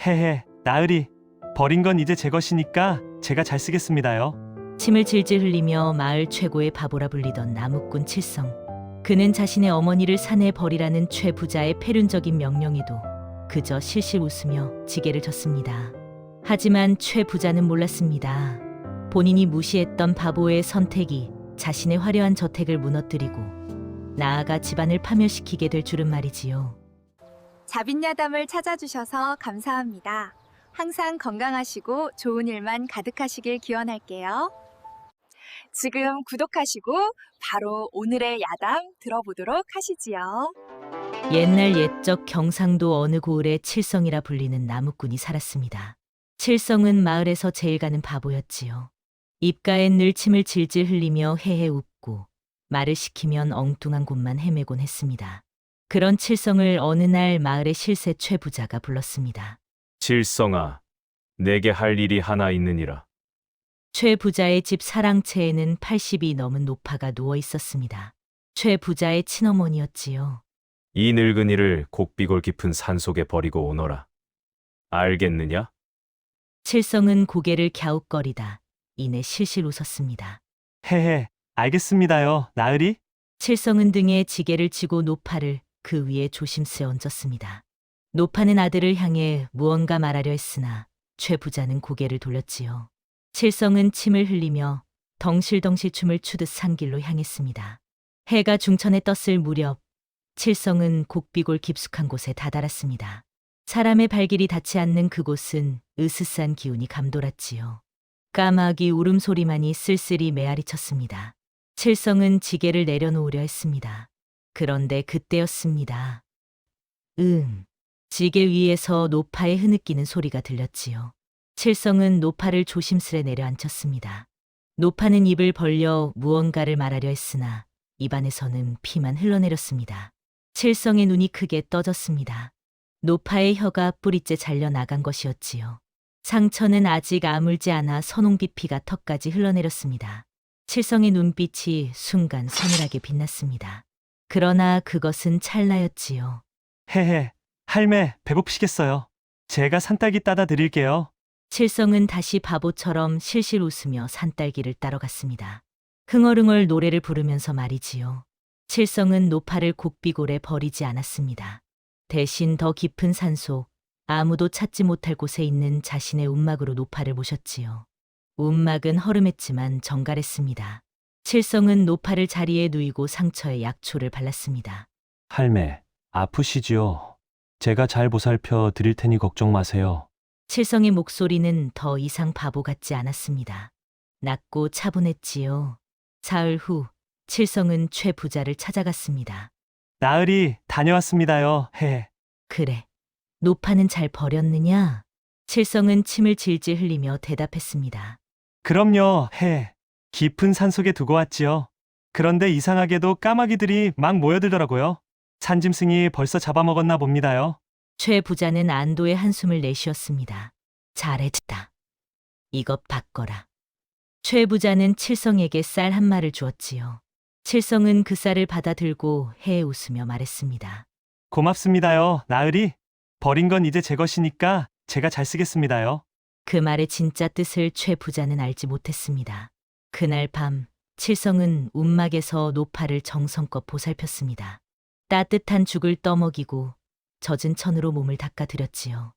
헤헤, 나으리. 버린 건 이제 제 것이니까 제가 잘 쓰겠습니다요. 침을 질질 흘리며 마을 최고의 바보라 불리던 나무꾼 칠성. 그는 자신의 어머니를 산에 버리라는 최 부자의 패륜적인 명령에도 그저 실실 웃으며 지게를 졌습니다. 하지만 최 부자는 몰랐습니다. 본인이 무시했던 바보의 선택이 자신의 화려한 저택을 무너뜨리고 나아가 집안을 파멸시키게 될 줄은 말이지요. 자빈야담을 찾아주셔서 감사합니다. 항상 건강하시고 좋은 일만 가득하시길 기원할게요. 지금 구독하시고 바로 오늘의 야담 들어보도록 하시지요. 옛날 옛적 경상도 어느 고을에 칠성이라 불리는 나무꾼이 살았습니다. 칠성은 마을에서 제일 가는 바보였지요. 입가엔 늘 침을 질질 흘리며 헤헤 웃고 말을 시키면 엉뚱한 곳만 헤매곤 했습니다. 그런 칠성을 어느 날 마을의 실세 최 부자가 불렀습니다. 칠성아, 내게 할 일이 하나 있느니라. 최 부자의 집 사랑채에는 80이 넘은 노파가 누워 있었습니다. 최 부자의 친어머니였지요. 이 늙은이를 곡비골 깊은 산속에 버리고 오너라. 알겠느냐? 칠성은 고개를 갸웃거리다 이내 실실 웃었습니다. 헤헤, 알겠습니다요, 나으리. 칠성은 등에 지게를 지고 노파를 그 위에 조심스레 얹었습니다. 노파는 아들을 향해 무언가 말하려 했으나 최 부자는 고개를 돌렸지요. 칠성은 침을 흘리며 덩실덩실 춤을 추듯 산길로 향했습니다. 해가 중천에 떴을 무렵 칠성은 곡비골 깊숙한 곳에 다다랐습니다. 사람의 발길이 닿지 않는 그곳은 으스스한 기운이 감돌았지요. 까마귀 울음소리만이 쓸쓸히 메아리쳤습니다. 칠성은 지게를 내려놓으려 했습니다. 그런데 그때였습니다. 지게 위에서 노파의 흐느끼는 소리가 들렸지요. 칠성은 노파를 조심스레 내려앉혔습니다. 노파는 입을 벌려 무언가를 말하려 했으나 입안에서는 피만 흘러내렸습니다. 칠성의 눈이 크게 떠졌습니다. 노파의 혀가 뿌리째 잘려 나간 것이었지요. 상처는 아직 아물지 않아 선홍빛 피가 턱까지 흘러내렸습니다. 칠성의 눈빛이 순간 서늘하게 빛났습니다. 그러나 그것은 찰나였지요. 헤헤, 할매, 배고프시겠어요. 제가 산딸기 따다 드릴게요. 칠성은 다시 바보처럼 실실 웃으며 산딸기를 따러 갔습니다. 흥얼흥얼 노래를 부르면서 말이지요. 칠성은 노파를 곡비골에 버리지 않았습니다. 대신 더 깊은 산속, 아무도 찾지 못할 곳에 있는 자신의 움막으로 노파를 모셨지요. 움막은 허름했지만 정갈했습니다. 칠성은 노파를 자리에 누이고 상처에 약초를 발랐습니다. 할매, 아프시지요? 제가 잘 보살펴 드릴 테니 걱정 마세요. 칠성의 목소리는 더 이상 바보 같지 않았습니다. 낮고 차분했지요. 사흘 후 칠성은 최 부자를 찾아갔습니다. 나으리, 다녀왔습니다요, 헤헤. 그래, 노파는 잘 버렸느냐? 칠성은 침을 질질 흘리며 대답했습니다. 그럼요, 헤. 깊은 산속에 두고 왔지요. 그런데 이상하게도 까마귀들이 막 모여들더라고요. 산짐승이 벌써 잡아먹었나 봅니다요. 최 부자는 안도의 한숨을 내쉬었습니다. 잘했다. 이것 바꿔라. 최 부자는 칠성에게 쌀 한 마를 주었지요. 칠성은 그 쌀을 받아 들고 해에 웃으며 말했습니다. 고맙습니다요, 나으리. 버린 건 이제 제 것이니까 제가 잘 쓰겠습니다요. 그 말의 진짜 뜻을 최 부자는 알지 못했습니다. 그날 밤 칠성은 움막에서 노파를 정성껏 보살폈습니다. 따뜻한 죽을 떠먹이고 젖은 천으로 몸을 닦아드렸지요.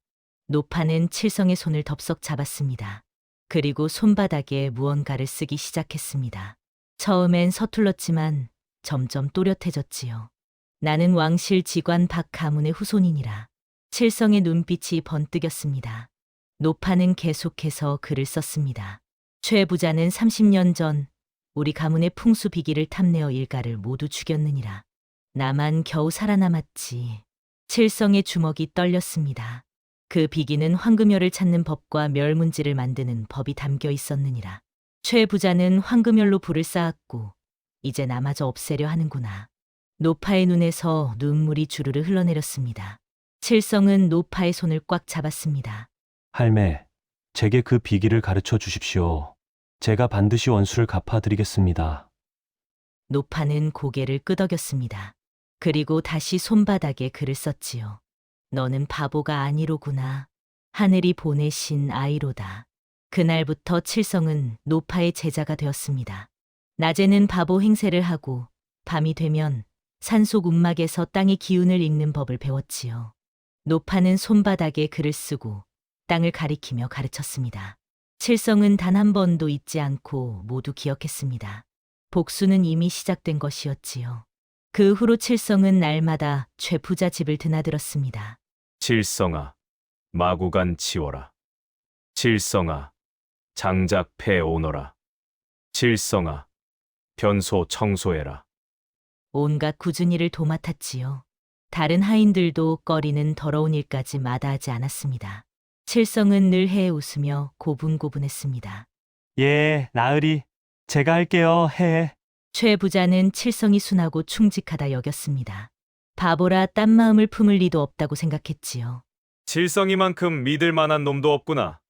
노파는 칠성의 손을 덥석 잡았습니다. 그리고 손바닥에 무언가를 쓰기 시작했습니다. 처음엔 서툴렀지만 점점 또렷해졌지요. 나는 왕실 직관 박 가문의 후손이니라. 칠성의 눈빛이 번뜩였습니다. 노파는 계속해서 글을 썼습니다. 최 부자는 30년 전 우리 가문의 풍수 비기를 탐내어 일가를 모두 죽였느니라. 나만 겨우 살아남았지. 칠성의 주먹이 떨렸습니다. 그 비기는 황금열을 찾는 법과 멸문지를 만드는 법이 담겨 있었느니라. 최 부자는 황금열로 불을 쌓았고 이제 나마저 없애려 하는구나. 노파의 눈에서 눈물이 주르르 흘러내렸습니다. 칠성은 노파의 손을 꽉 잡았습니다. 할매, 제게 그 비기를 가르쳐 주십시오. 제가 반드시 원수를 갚아드리겠습니다. 노파는 고개를 끄덕였습니다. 그리고 다시 손바닥에 글을 썼지요. 너는 바보가 아니로구나. 하늘이 보내신 아이로다. 그날부터 칠성은 노파의 제자가 되었습니다. 낮에는 바보 행세를 하고 밤이 되면 산속 움막에서 땅의 기운을 읽는 법을 배웠지요. 노파는 손바닥에 글을 쓰고 땅을 가리키며 가르쳤습니다. 칠성은 단 한 번도 잊지 않고 모두 기억했습니다. 복수는 이미 시작된 것이었지요. 그 후로 칠성은 날마다 최부자 집을 드나들었습니다. 칠성아, 마구간 치워라. 칠성아, 장작 패 오너라. 칠성아, 변소 청소해라. 온갖 굳은 일을 도맡았지요. 다른 하인들도 꺼리는 더러운 일까지 마다하지 않았습니다. 칠성은 늘 해 웃으며 고분고분했습니다. 예, 나으리. 제가 할게요, 해. 최 부자는 칠성이 순하고 충직하다 여겼습니다. 바보라 딴 마음을 품을 리도 없다고 생각했지요. 칠성이만큼 믿을 만한 놈도 없구나.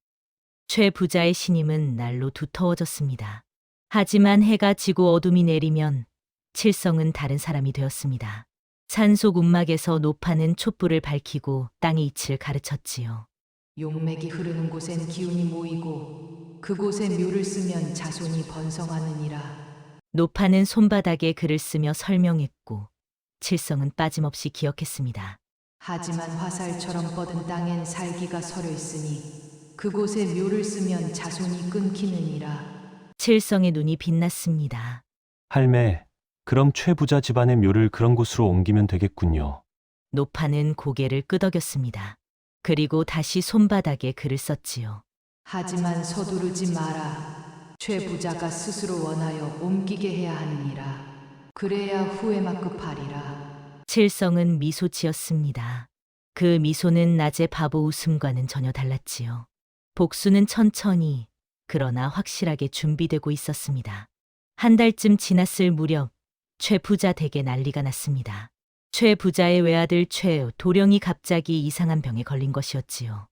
최 부자의 신임은 날로 두터워졌습니다. 하지만 해가 지고 어둠이 내리면 칠성은 다른 사람이 되었습니다. 산속 움막에서 노파는 촛불을 밝히고 땅의 이치를 가르쳤지요. 용맥이 흐르는 곳엔 기운이 모이고 그곳에 묘를 쓰면 자손이 번성하느니라. 노파는 손바닥에 글을 쓰며 설명했고 칠성은 빠짐없이 기억했습니다. 하지만 화살처럼 뻗은 땅엔 살기가 서려 있으니 그곳에 묘를 쓰면 자손이 끊기느니라. 칠성의 눈이 빛났습니다. 할매, 그럼 최부자 집안의 묘를 그런 곳으로 옮기면 되겠군요. 노파는 고개를 끄덕였습니다. 그리고 다시 손바닥에 글을 썼지요. 하지만 서두르지 마라. 최 부자가 스스로 원하여 옮기게 해야 하느니라. 그래야 후에 막급하리라. 칠성은 미소 지었습니다. 그 미소는 낮의 바보 웃음과는 전혀 달랐지요. 복수는 천천히 그러나 확실하게 준비되고 있었습니다. 한 달쯤 지났을 무렵 최 부자 댁에 난리가 났습니다. 최 부자의 외아들 최 도령이 갑자기 이상한 병에 걸린 것이었지요.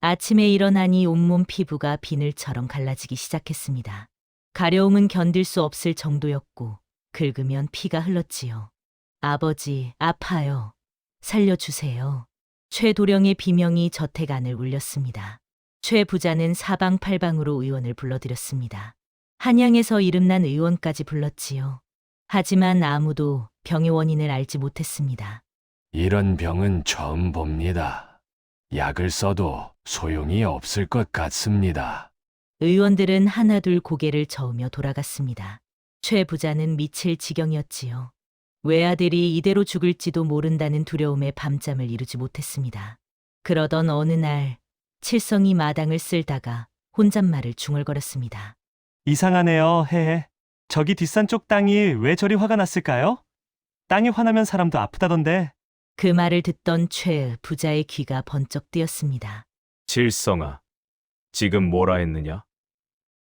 아침에 일어나니 온몸 피부가 비늘처럼 갈라지기 시작했습니다. 가려움은 견딜 수 없을 정도였고 긁으면 피가 흘렀지요. 아버지, 아파요. 살려주세요. 최 도령의 비명이 저택 안을 울렸습니다. 최 부자는 사방팔방으로 의원을 불러들였습니다. 한양에서 이름난 의원까지 불렀지요. 하지만 아무도 병의 원인을 알지 못했습니다. 이런 병은 처음 봅니다. 약을 써도 소용이 없을 것 같습니다. 의원들은 하나둘 고개를 저으며 돌아갔습니다. 최 부자는 미칠 지경이었지요. 외아들이 이대로 죽을지도 모른다는 두려움에 밤잠을 이루지 못했습니다. 그러던 어느 날 칠성이 마당을 쓸다가 혼잣말을 중얼거렸습니다. 이상하네요, 해. 저기 뒷산 쪽 땅이 왜 저리 화가 났을까요? 땅이 화나면 사람도 아프다던데. 그 말을 듣던 최 부자의 귀가 번쩍 뜨였습니다. 칠성아, 지금 뭐라 했느냐?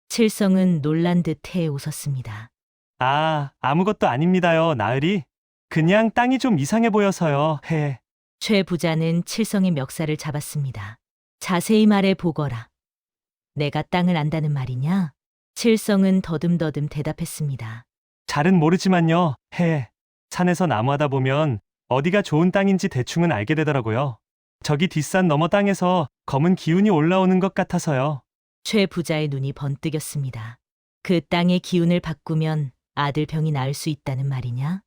칠성은 놀란 듯 해 웃었습니다. 아, 아무것도 아닙니다요, 나으리. 그냥 땅이 좀 이상해 보여서요, 해. 최 부자는 칠성의 멱살을 잡았습니다. 자세히 말해 보거라. 내가 땅을 안다는 말이냐? 칠성은 더듬더듬 대답했습니다. 잘은 모르지만요, 해. 산에서 나무하다 보면 어디가 좋은 땅인지 대충은 알게 되더라고요. 저기 뒷산 너머 땅에서 검은 기운이 올라오는 것 같아서요. 최 부자의 눈이 번뜩였습니다. 그 땅의 기운을 바꾸면 아들 병이 나을 수 있다는 말이냐?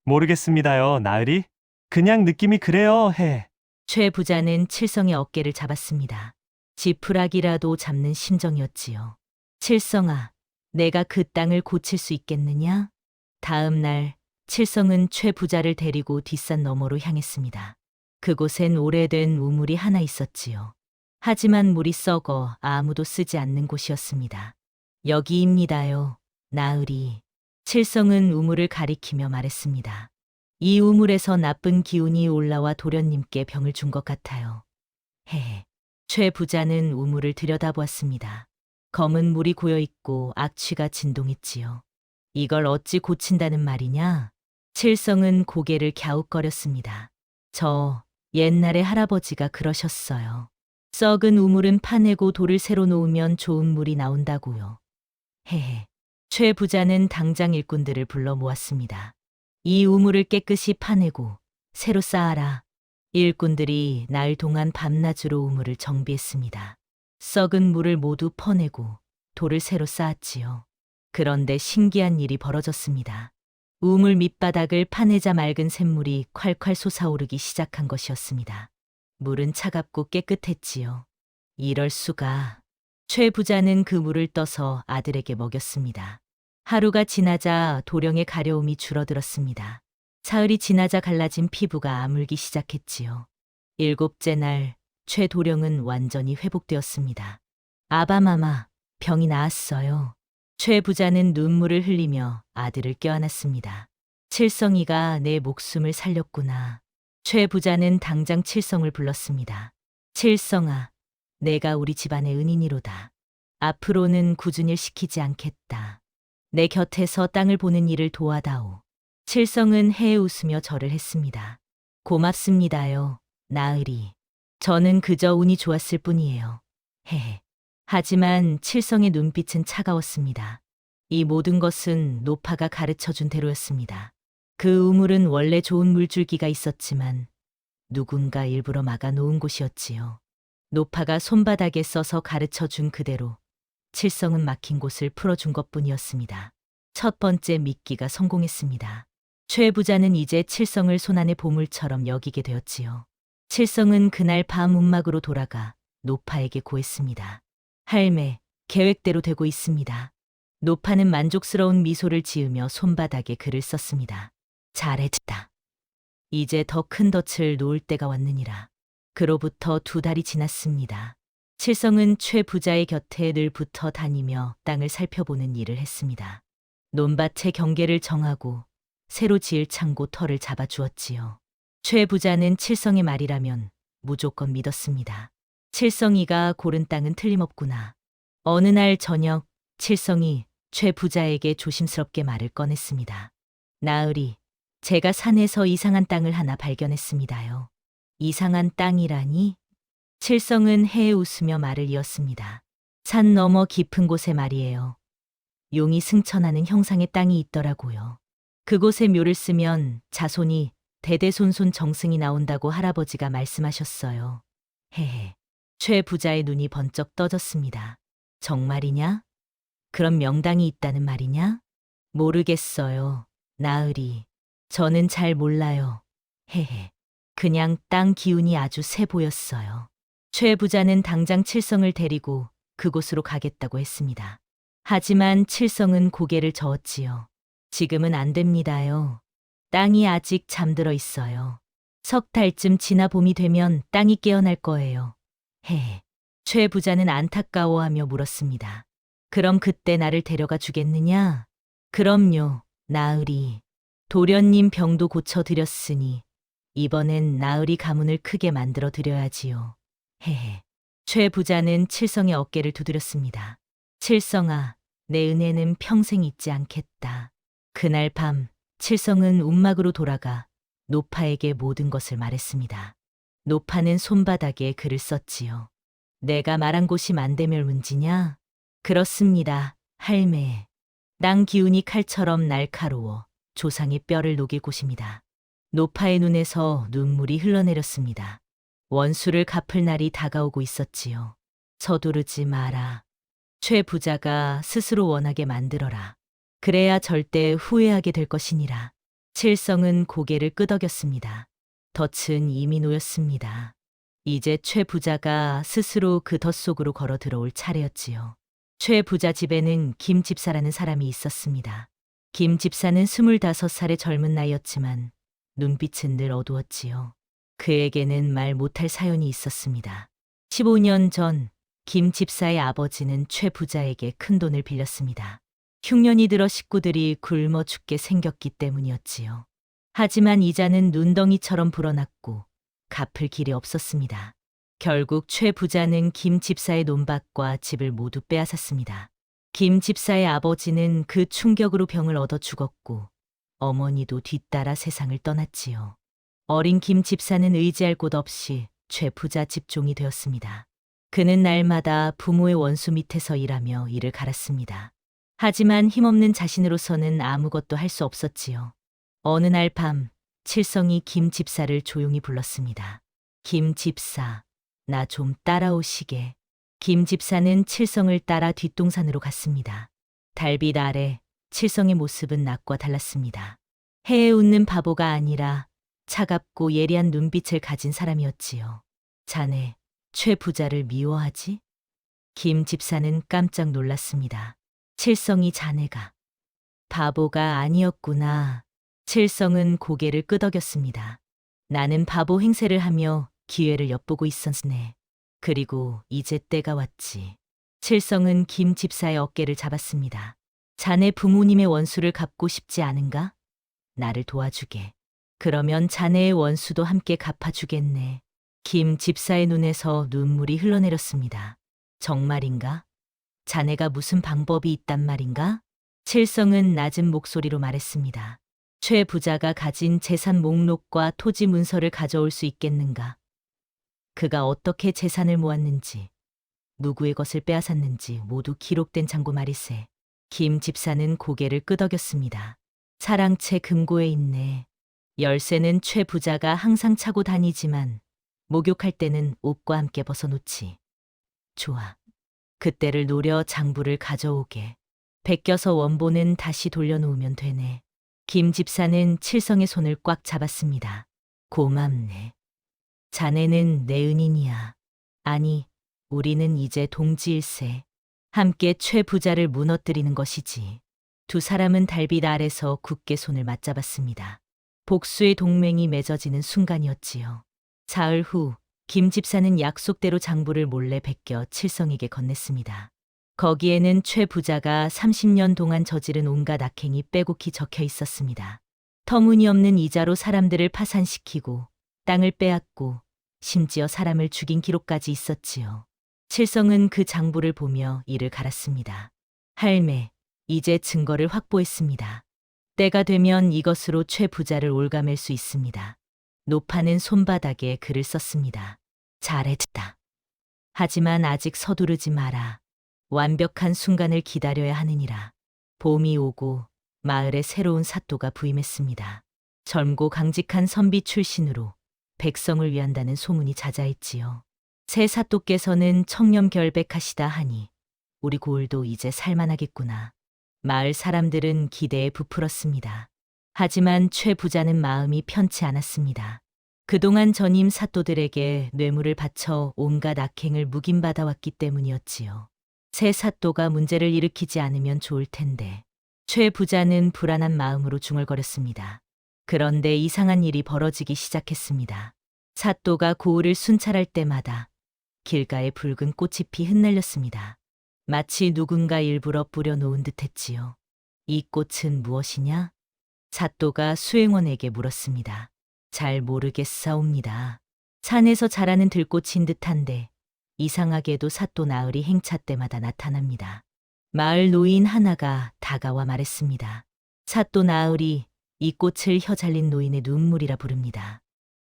모르겠습니다요, 나으리. 그냥 느낌이 그래요, 해. 최 부자는 칠성의 어깨를 잡았습니다. 지푸라기라도 잡는 심정이었지요. 칠성아, 내가 그 땅을 고칠 수 있겠느냐? 다음 날 칠성은 최 부자를 데리고 뒷산 너머로 향했습니다. 그곳엔 오래된 우물이 하나 있었지요. 하지만 물이 썩어 아무도 쓰지 않는 곳이었습니다. 여기입니다요, 나으리. 칠성은 우물을 가리키며 말했습니다. 이 우물에서 나쁜 기운이 올라와 도련님께 병을 준 것 같아요. 헤헤. 최 부자는 우물을 들여다보았습니다. 검은 물이 고여있고 악취가 진동했지요. 이걸 어찌 고친다는 말이냐? 칠성은 고개를 갸웃거렸습니다. 저 옛날에 할아버지가 그러셨어요. 썩은 우물은 파내고 돌을 새로 놓으면 좋은 물이 나온다고요. 헤헤. 최 부자는 당장 일꾼들을 불러 모았습니다. 이 우물을 깨끗이 파내고 새로 쌓아라. 일꾼들이 날 동안 밤낮으로 우물을 정비했습니다. 썩은 물을 모두 퍼내고 돌을 새로 쌓았지요. 그런데 신기한 일이 벌어졌습니다. 우물 밑바닥을 파내자 맑은 샘물이 콸콸 솟아오르기 시작한 것이었습니다. 물은 차갑고 깨끗했지요. 이럴 수가. 최 부자는 그 물을 떠서 아들에게 먹였습니다. 하루가 지나자 도령의 가려움이 줄어들었습니다. 사흘이 지나자 갈라진 피부가 아물기 시작했지요. 7째 날, 최 도령은 완전히 회복되었습니다. 아바마마, 병이 나았어요. 최 부자는 눈물을 흘리며 아들을 껴안았습니다. 칠성이가 내 목숨을 살렸구나. 최 부자는 당장 칠성을 불렀습니다. 칠성아, 내가 우리 집안의 은인이로다. 앞으로는 굳은 일 시키지 않겠다. 내 곁에서 땅을 보는 일을 도와다오. 칠성은 해에 웃으며 절을 했습니다. 고맙습니다요, 나으리. 저는 그저 운이 좋았을 뿐이에요. 헤헤. 하지만 칠성의 눈빛은 차가웠습니다. 이 모든 것은 노파가 가르쳐준 대로였습니다. 그 우물은 원래 좋은 물줄기가 있었지만 누군가 일부러 막아놓은 곳이었지요. 노파가 손바닥에 써서 가르쳐준 그대로 칠성은 막힌 곳을 풀어준 것뿐이었습니다. 첫 번째 미끼가 성공했습니다. 최 부자는 이제 칠성을 손안의 보물처럼 여기게 되었지요. 칠성은 그날 밤 움막으로 돌아가 노파에게 고했습니다. 할매, 계획대로 되고 있습니다. 노파는 만족스러운 미소를 지으며 손바닥에 글을 썼습니다. 잘했다. 이제 더 큰 덫을 놓을 때가 왔느니라. 그로부터 2달이 지났습니다. 칠성은 최 부자의 곁에 늘 붙어 다니며 땅을 살펴보는 일을 했습니다. 논밭의 경계를 정하고 새로 지을 창고 터를 잡아주었지요. 최 부자는 칠성의 말이라면 무조건 믿었습니다. 칠성이가 고른 땅은 틀림없구나. 어느 날 저녁, 칠성이 최 부자에게 조심스럽게 말을 꺼냈습니다. 나으리, 제가 산에서 이상한 땅을 하나 발견했습니다요. 이상한 땅이라니? 칠성은 해에 웃으며 말을 이었습니다. 산 너머 깊은 곳에 말이에요. 용이 승천하는 형상의 땅이 있더라고요. 그곳에 묘를 쓰면 자손이 대대손손 정승이 나온다고 할아버지가 말씀하셨어요. 헤헤. 최 부자의 눈이 번쩍 떠졌습니다. 정말이냐? 그런 명당이 있다는 말이냐? 모르겠어요, 나으리. 저는 잘 몰라요. 헤헤. 그냥 땅 기운이 아주 세 보였어요. 최 부자는 당장 칠성을 데리고 그곳으로 가겠다고 했습니다. 하지만 칠성은 고개를 저었지요. 지금은 안 됩니다요. 땅이 아직 잠들어 있어요. 석 달쯤 지나 봄이 되면 땅이 깨어날 거예요. 헤헤. 최 부자는 안타까워하며 물었습니다. 그럼 그때 나를 데려가 주겠느냐? 그럼요, 나으리. 도련님 병도 고쳐드렸으니 이번엔 나으리 가문을 크게 만들어 드려야지요. 헤헤. 최 부자는 칠성의 어깨를 두드렸습니다. 칠성아, 내 은혜는 평생 잊지 않겠다. 그날 밤, 칠성은 움막으로 돌아가 노파에게 모든 것을 말했습니다. 노파는 손바닥에 글을 썼지요. 내가 말한 곳이 만대멸문지냐? 그렇습니다, 할매. 땅 기운이 칼처럼 날카로워 조상의 뼈를 녹일 곳입니다. 노파의 눈에서 눈물이 흘러내렸습니다. 원수를 갚을 날이 다가오고 있었지요. 서두르지 마라. 최 부자가 스스로 원하게 만들어라. 그래야 절대 후회하게 될 것이니라. 칠성은 고개를 끄덕였습니다. 덫은 이미 놓였습니다. 이제 최 부자가 스스로 그 덫 속으로 걸어 들어올 차례였지요. 최 부자 집에는 김 집사라는 사람이 있었습니다. 김 집사는 25살의 젊은 나이였지만 눈빛은 늘 어두웠지요. 그에게는 말 못할 사연이 있었습니다. 15년 전 김 집사의 아버지는 최 부자에게 큰 돈을 빌렸습니다. 흉년이 들어 식구들이 굶어 죽게 생겼기 때문이었지요. 하지만 이자는 눈덩이처럼 불어났고 갚을 길이 없었습니다. 결국 최 부자는 김 집사의 논밭과 집을 모두 빼앗았습니다. 김 집사의 아버지는 그 충격으로 병을 얻어 죽었고 어머니도 뒤따라 세상을 떠났지요. 어린 김 집사는 의지할 곳 없이 최 부자 집종이 되었습니다. 그는 날마다 부모의 원수 밑에서 일하며 이를 갈았습니다. 하지만 힘없는 자신으로서는 아무것도 할 수 없었지요. 어느 날 밤, 칠성이 김 집사를 조용히 불렀습니다. 김 집사, 나 좀 따라오시게. 김 집사는 칠성을 따라 뒷동산으로 갔습니다. 달빛 아래 칠성의 모습은 낮과 달랐습니다. 해에 웃는 바보가 아니라 차갑고 예리한 눈빛을 가진 사람이었지요. 자네, 최 부자를 미워하지? 김 집사는 깜짝 놀랐습니다. 칠성이 자네가 바보가 아니었구나. 칠성은 고개를 끄덕였습니다. 나는 바보 행세를 하며 기회를 엿보고 있었네. 그리고 이제 때가 왔지. 칠성은 김 집사의 어깨를 잡았습니다. 자네 부모님의 원수를 갚고 싶지 않은가? 나를 도와주게. 그러면 자네의 원수도 함께 갚아주겠네. 김 집사의 눈에서 눈물이 흘러내렸습니다. 정말인가? 자네가 무슨 방법이 있단 말인가? 칠성은 낮은 목소리로 말했습니다. 최 부자가 가진 재산 목록과 토지 문서를 가져올 수 있겠는가? 그가 어떻게 재산을 모았는지, 누구의 것을 빼앗았는지 모두 기록된 장고 말일세. 김 집사는 고개를 끄덕였습니다. 사랑채 금고에 있네. 열쇠는 최 부자가 항상 차고 다니지만 목욕할 때는 옷과 함께 벗어놓지. 좋아. 그때를 노려 장부를 가져오게. 베껴서 원본은 다시 돌려놓으면 되네. 김 집사는 칠성의 손을 꽉 잡았습니다. 고맙네. 자네는 내 은인이야. 아니, 우리는 이제 동지일세. 함께 최 부자를 무너뜨리는 것이지. 두 사람은 달빛 아래서 굳게 손을 맞잡았습니다. 복수의 동맹이 맺어지는 순간이었지요. 사흘 후, 김 집사는 약속대로 장부를 몰래 베껴 칠성에게 건넸습니다. 거기에는 최 부자가 30년 동안 저지른 온갖 악행이 빼곡히 적혀 있었습니다. 터무니없는 이자로 사람들을 파산시키고 땅을 빼앗고 심지어 사람을 죽인 기록까지 있었지요. 칠성은 그 장부를 보며 이를 갈았습니다. 할매, 이제 증거를 확보했습니다. 때가 되면 이것으로 최 부자를 올가맬 수 있습니다. 노파는 손바닥에 글을 썼습니다. 잘했다. 하지만 아직 서두르지 마라. 완벽한 순간을 기다려야 하느니라. 봄이 오고 마을에 새로운 사또가 부임했습니다. 젊고 강직한 선비 출신으로 백성을 위한다는 소문이 자자했지요. 새 사또께서는 청렴결백하시다 하니 우리 고을도 이제 살만하겠구나. 마을 사람들은 기대에 부풀었습니다. 하지만 최 부자는 마음이 편치 않았습니다. 그동안 전임 사또들에게 뇌물을 바쳐 온갖 악행을 묵인받아왔기 때문이었지요. 새 사또가 문제를 일으키지 않으면 좋을 텐데. 최 부자는 불안한 마음으로 중얼거렸습니다. 그런데 이상한 일이 벌어지기 시작했습니다. 사또가 고을을 순찰할 때마다 길가에 붉은 꽃이 피 흩날렸습니다. 마치 누군가 일부러 뿌려놓은 듯했지요. 이 꽃은 무엇이냐? 사또가 수행원에게 물었습니다. 잘 모르겠사옵니다. 산에서 자라는 들꽃인 듯한데 이상하게도 사또 나으리 행차 때마다 나타납니다. 마을 노인 하나가 다가와 말했습니다. 사또 나으리, 이 꽃을 혀 잘린 노인의 눈물이라 부릅니다.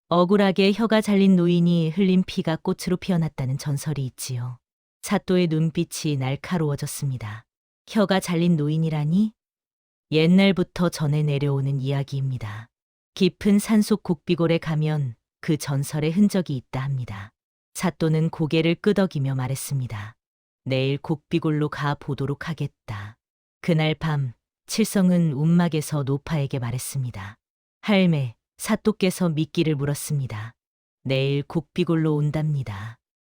억울하게 혀가 잘린 노인이 흘린 피가 꽃으로 피어났다는 전설이 있지요. 사또의 눈빛이 날카로워졌습니다. 혀가 잘린 노인이라니? 옛날부터 전해 내려오는 이야기입니다. 깊은 산속 곡비골에 가면 그 전설의 흔적이 있다 합니다. 사또는 고개를 끄덕이며 말했습니다. 내일 곡비골로 가 보도록 하겠다. 그날 밤 칠성은 움막에서 노파에게 말했습니다. 할매, 사또께서 미끼를 물었습니다. 내일 곡비골로 온답니다.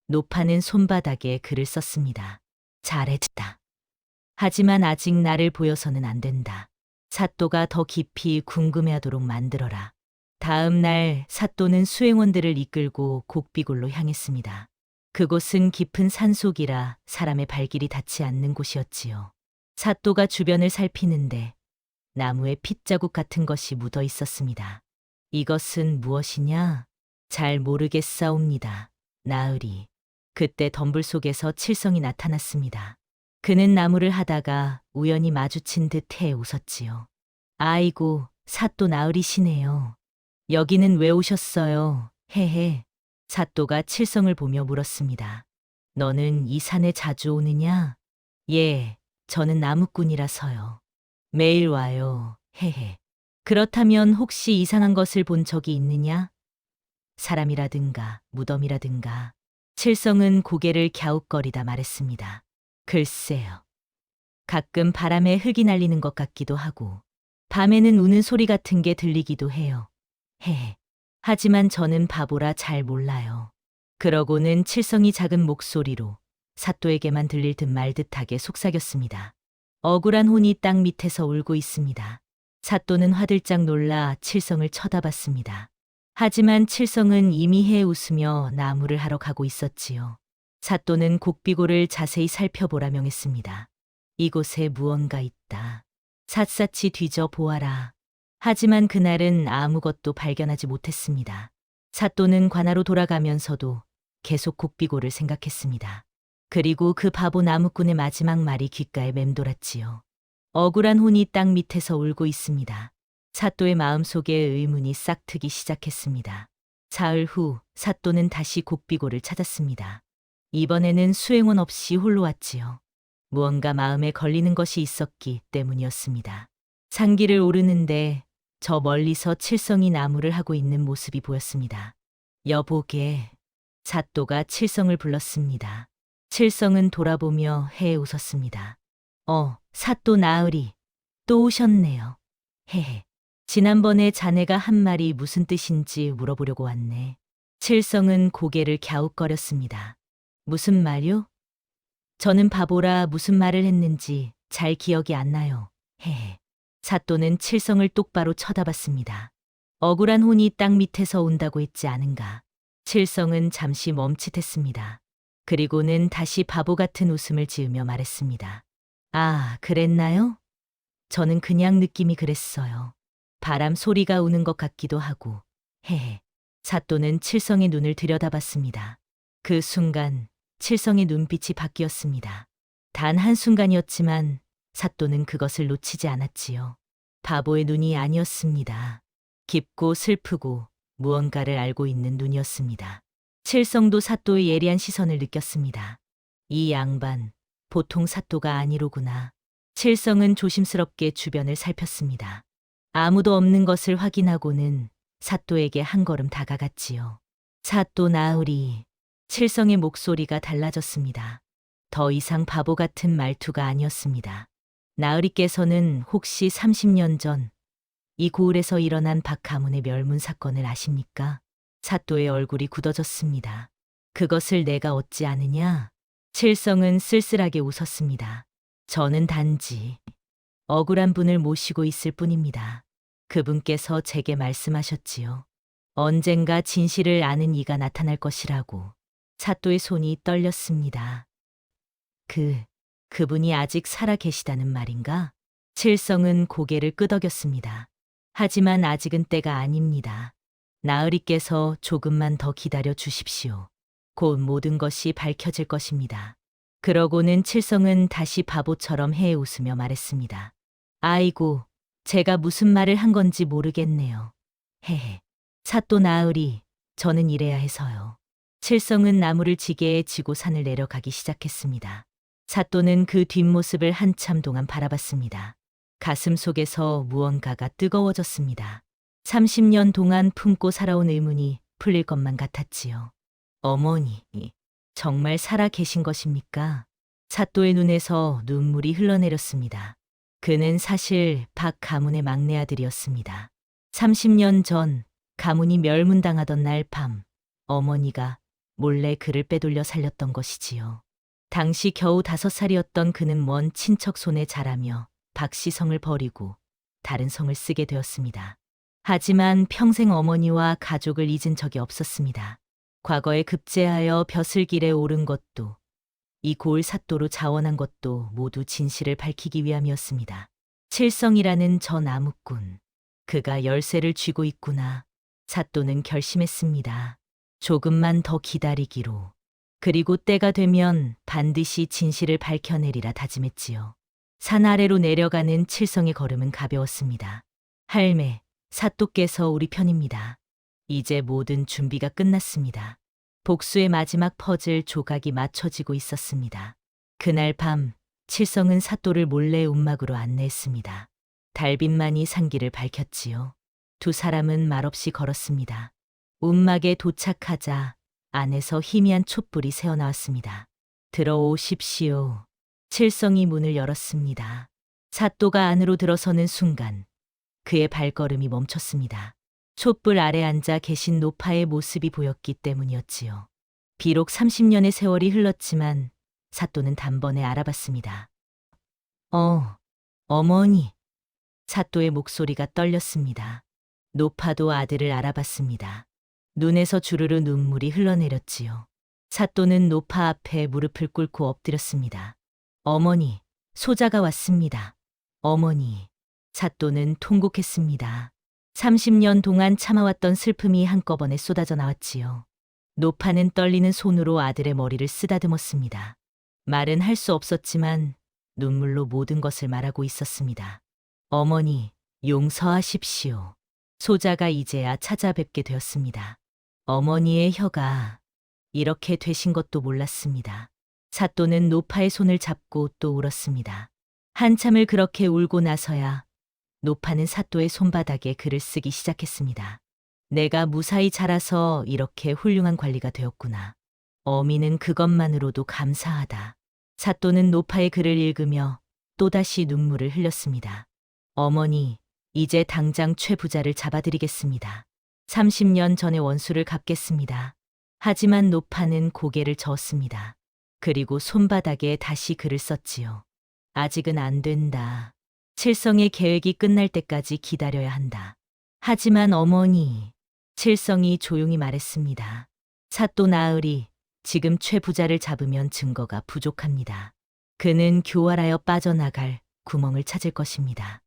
노파는 손바닥에 글을 썼습니다. 잘했다. 하지만 아직 나를 보여서는 안 된다. 사또가 더 깊이 궁금해하도록 만들어라. 다음 날 사또는 수행원들을 이끌고 곡비골로 향했습니다. 그곳은 깊은 산속이라 사람의 발길이 닿지 않는 곳이었지요. 사또가 주변을 살피는데 나무에 핏자국 같은 것이 묻어 있었습니다. 이것은 무엇이냐? 잘 모르겠사옵니다. 나으리. 그때 덤불 속에서 칠성이 나타났습니다. 그는 나무를 하다가 우연히 마주친 듯해 웃었지요. 아이고, 사또 나으리시네요. 여기는 왜 오셨어요? 헤헤. 사또가 칠성을 보며 물었습니다. 너는 이 산에 자주 오느냐? 예, 저는 나무꾼이라서요. 매일 와요. 헤헤. 그렇다면 혹시 이상한 것을 본 적이 있느냐? 사람이라든가 무덤이라든가. 칠성은 고개를 갸웃거리다 말했습니다. 글쎄요. 가끔 바람에 흙이 날리는 것 같기도 하고, 밤에는 우는 소리 같은 게 들리기도 해요. 헤헤. 하지만 저는 바보라 잘 몰라요. 그러고는 칠성이 작은 목소리로 사또에게만 들릴 듯 말 듯하게 속삭였습니다. 억울한 혼이 땅 밑에서 울고 있습니다. 사또는 화들짝 놀라 칠성을 쳐다봤습니다. 하지만 칠성은 이미해 웃으며 나무를 하러 가고 있었지요. 사또는 곡비고를 자세히 살펴보라 명했습니다. 이곳에 무언가 있다. 샅샅이 뒤져 보아라. 하지만 그날은 아무것도 발견하지 못했습니다. 사또는 관하로 돌아가면서도 계속 곡비고를 생각했습니다. 그리고 그 바보 나무꾼의 마지막 말이 귓가에 맴돌았지요. 억울한 혼이 땅 밑에서 울고 있습니다. 사또의 마음속에 의문이 싹트기 시작했습니다. 사흘 후 사또는 다시 곡비고를 찾았습니다. 이번에는 수행원 없이 홀로 왔지요. 무언가 마음에 걸리는 것이 있었기 때문이었습니다. 산길을 오르는데 저 멀리서 칠성이 나무를 하고 있는 모습이 보였습니다. 여보게. 사또가 칠성을 불렀습니다. 칠성은 돌아보며 해에 웃었습니다. 사또 나으리. 또 오셨네요. 헤헤. 지난번에 자네가 한 말이 무슨 뜻인지 물어보려고 왔네. 칠성은 고개를 갸웃거렸습니다. 무슨 말요? 저는 바보라 무슨 말을 했는지 잘 기억이 안 나요. 헤헤. 사또는 칠성을 똑바로 쳐다봤습니다. 억울한 혼이 땅 밑에서 온다고 했지 않은가. 칠성은 잠시 멈칫했습니다. 그리고는 다시 바보 같은 웃음을 지으며 말했습니다. 아, 그랬나요? 저는 그냥 느낌이 그랬어요. 바람 소리가 우는 것 같기도 하고. 헤헤. 사또는 칠성의 눈을 들여다봤습니다. 그 순간 칠성의 눈빛이 바뀌었습니다. 단 한순간이었지만 사또는 그것을 놓치지 않았지요. 바보의 눈이 아니었습니다. 깊고 슬프고 무언가를 알고 있는 눈이었습니다. 칠성도 사또의 예리한 시선을 느꼈습니다. 이 양반, 보통 사또가 아니로구나. 칠성은 조심스럽게 주변을 살폈습니다. 아무도 없는 것을 확인하고는 사또에게 한 걸음 다가갔지요. 사또 나으리. 칠성의 목소리가 달라졌습니다. 더 이상 바보 같은 말투가 아니었습니다. 나으리께서는 혹시 30년 전 이 고을에서 일어난 박 가문의 멸문 사건을 아십니까? 사또의 얼굴이 굳어졌습니다. 그것을 내가 어찌 아느냐? 칠성은 쓸쓸하게 웃었습니다. 저는 단지 억울한 분을 모시고 있을 뿐입니다. 그분께서 제게 말씀하셨지요. 언젠가 진실을 아는 이가 나타날 것이라고. 사또의 손이 떨렸습니다. 그분이 아직 살아 계시다는 말인가? 칠성은 고개를 끄덕였습니다. 하지만 아직은 때가 아닙니다. 나으리께서 조금만 더 기다려 주십시오. 곧 모든 것이 밝혀질 것입니다. 그러고는 칠성은 다시 바보처럼 해에 웃으며 말했습니다. 아이고, 제가 무슨 말을 한 건지 모르겠네요. 헤헤. 사또 나으리, 저는 이래야 해서요. 칠성은 나무를 지게에 지고 산을 내려가기 시작했습니다. 사또는 그 뒷모습을 한참 동안 바라봤습니다. 가슴 속에서 무언가가 뜨거워졌습니다. 30년 동안 품고 살아온 의문이 풀릴 것만 같았지요. 어머니, 정말 살아 계신 것입니까? 사또의 눈에서 눈물이 흘러내렸습니다. 그는 사실 박 가문의 막내 아들이었습니다. 30년 전 가문이 멸문당하던 날 밤 어머니가 몰래 그를 빼돌려 살렸던 것이지요. 당시 겨우 5살이었던 그는 먼 친척 손에 자라며 박씨성을 버리고 다른 성을 쓰게 되었습니다. 하지만 평생 어머니와 가족을 잊은 적이 없었습니다. 과거에 급제하여 벼슬길에 오른 것도 이 고을 사또로 자원한 것도 모두 진실을 밝히기 위함이었습니다. 칠성이라는 저 나무꾼, 그가 열쇠를 쥐고 있구나. 사또는 결심했습니다. 조금만 더 기다리기로. 그리고 때가 되면 반드시 진실을 밝혀내리라 다짐했지요. 산 아래로 내려가는 칠성의 걸음은 가벼웠습니다. 할매, 사또께서 우리 편입니다. 이제 모든 준비가 끝났습니다. 복수의 마지막 퍼즐 조각이 맞춰지고 있었습니다. 그날 밤 칠성은 사또를 몰래 움막으로 안내했습니다. 달빛만이 산길을 밝혔지요. 두 사람은 말없이 걸었습니다. 움막에 도착하자 안에서 희미한 촛불이 새어나왔습니다. 들어오십시오. 칠성이 문을 열었습니다. 사또가 안으로 들어서는 순간 그의 발걸음이 멈췄습니다. 촛불 아래 앉아 계신 노파의 모습이 보였기 때문이었지요. 비록 30년의 세월이 흘렀지만 사또는 단번에 알아봤습니다. 어머니. 사또의 목소리가 떨렸습니다. 노파도 아들을 알아봤습니다. 눈에서 주르르 눈물이 흘러내렸지요. 사또는 노파 앞에 무릎을 꿇고 엎드렸습니다. 어머니, 소자가 왔습니다. 어머니. 사또는 통곡했습니다. 30년 동안 참아왔던 슬픔이 한꺼번에 쏟아져 나왔지요. 노파는 떨리는 손으로 아들의 머리를 쓰다듬었습니다. 말은 할 수 없었지만 눈물로 모든 것을 말하고 있었습니다. 어머니, 용서하십시오. 소자가 이제야 찾아뵙게 되었습니다. 어머니의 혀가 이렇게 되신 것도 몰랐습니다. 사또는 노파의 손을 잡고 또 울었습니다. 한참을 그렇게 울고 나서야 노파는 사또의 손바닥에 글을 쓰기 시작했습니다. 내가 무사히 자라서 이렇게 훌륭한 관리가 되었구나. 어미는 그것만으로도 감사하다. 사또는 노파의 글을 읽으며 또다시 눈물을 흘렸습니다. 어머니, 이제 당장 최 부자를 잡아드리겠습니다. 30년 전의 원수를 갚겠습니다. 하지만 노파는 고개를 저었습니다. 그리고 손바닥에 다시 글을 썼지요. 아직은 안 된다. 칠성의 계획이 끝날 때까지 기다려야 한다. 하지만 어머니, 칠성이 조용히 말했습니다. 사또 나으리, 지금 최 부자를 잡으면 증거가 부족합니다. 그는 교활하여 빠져나갈 구멍을 찾을 것입니다.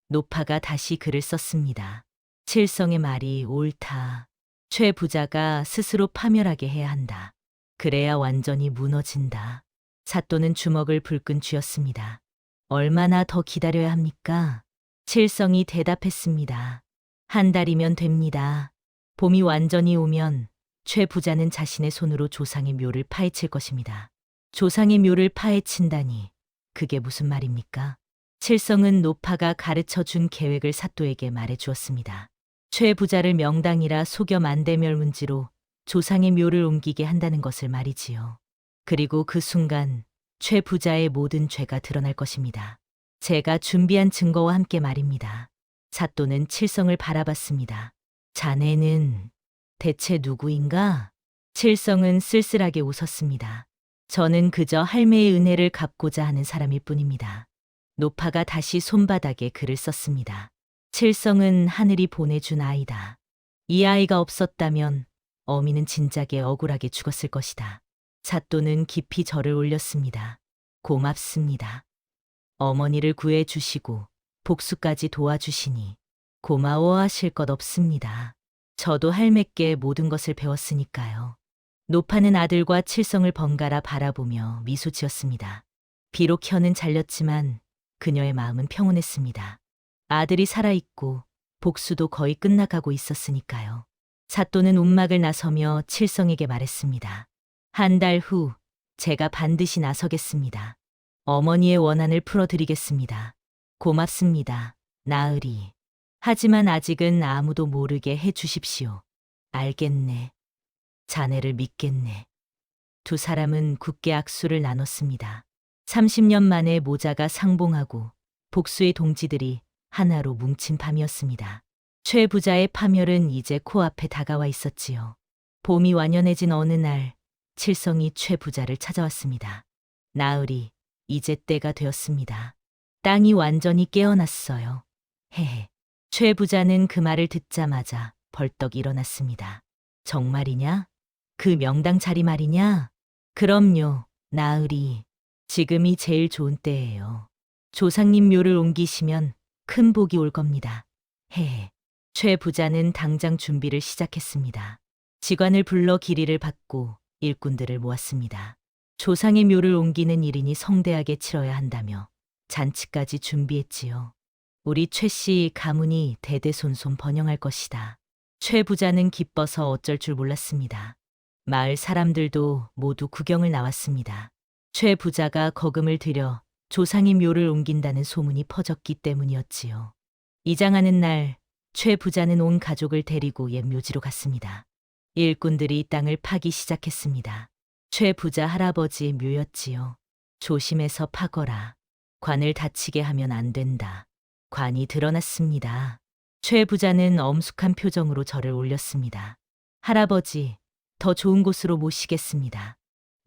노파가 다시 글을 썼습니다. 칠성의 말이 옳다. 최 부자가 스스로 파멸하게 해야 한다. 그래야 완전히 무너진다. 사또는 주먹을 불끈 쥐었습니다. 얼마나 더 기다려야 합니까? 칠성이 대답했습니다. 한 달이면 됩니다. 봄이 완전히 오면 최 부자는 자신의 손으로 조상의 묘를 파헤칠 것입니다. 조상의 묘를 파헤친다니 그게 무슨 말입니까? 칠성은 노파가 가르쳐 준 계획을 사또에게 말해 주었습니다. 최 부자를 명당이라 속여 만대멸문지로 조상의 묘를 옮기게 한다는 것을 말이지요. 그리고 그 순간 최 부자의 모든 죄가 드러날 것입니다. 제가 준비한 증거와 함께 말입니다. 사또는 칠성을 바라봤습니다. 자네는 대체 누구인가? 칠성은 쓸쓸하게 웃었습니다. 저는 그저 할매의 은혜를 갚고자 하는 사람일 뿐입니다. 노파가 다시 손바닥에 글을 썼습니다. 칠성은 하늘이 보내준 아이다. 이 아이가 없었다면 어미는 진작에 억울하게 죽었을 것이다. 사또는 깊이 절을 올렸습니다. 고맙습니다. 어머니를 구해주시고 복수까지 도와주시니 고마워하실 것 없습니다. 저도 할매께 모든 것을 배웠으니까요. 노파는 아들과 칠성을 번갈아 바라보며 미소 지었습니다. 비록 혀는 잘렸지만 그녀의 마음은 평온했습니다. 아들이 살아있고 복수도 거의 끝나가고 있었으니까요. 사또는 움막을 나서며 칠성에게 말했습니다. 한 달 후 제가 반드시 나서겠습니다. 어머니의 원한을 풀어드리겠습니다. 고맙습니다, 나으리. 하지만 아직은 아무도 모르게 해 주십시오. 알겠네. 자네를 믿겠네. 두 사람은 굳게 악수를 나눴습니다. 30년 만에 모자가 상봉하고 복수의 동지들이 하나로 뭉친 밤이었습니다. 최 부자의 파멸은 이제 코앞에 다가와 있었지요. 봄이 완연해진 어느 날 칠성이 최 부자를 찾아왔습니다. 나으리, 이제 때가 되었습니다. 땅이 완전히 깨어났어요. 헤헤. 최 부자는 그 말을 듣자마자 벌떡 일어났습니다. 정말이냐? 그 명당 자리 말이냐? 그럼요, 나으리. 지금이 제일 좋은 때예요. 조상님 묘를 옮기시면 큰 복이 올 겁니다. 헤헤. 최 부자는 당장 준비를 시작했습니다. 직관을 불러 기리를 받고 일꾼들을 모았습니다. 조상의 묘를 옮기는 일이니 성대하게 치러야 한다며 잔치까지 준비했지요. 우리 최 씨 가문이 대대손손 번영할 것이다. 최 부자는 기뻐서 어쩔 줄 몰랐습니다. 마을 사람들도 모두 구경을 나왔습니다. 최 부자가 거금을 들여 조상의 묘를 옮긴다는 소문이 퍼졌기 때문이었지요. 이장하는 날 최 부자는 온 가족을 데리고 옛 묘지로 갔습니다. 일꾼들이 땅을 파기 시작했습니다. 최 부자 할아버지 묘였지요. 조심해서 파거라. 관을 다치게 하면 안 된다. 관이 드러났습니다. 최 부자는 엄숙한 표정으로 절을 올렸습니다. 할아버지, 더 좋은 곳으로 모시겠습니다.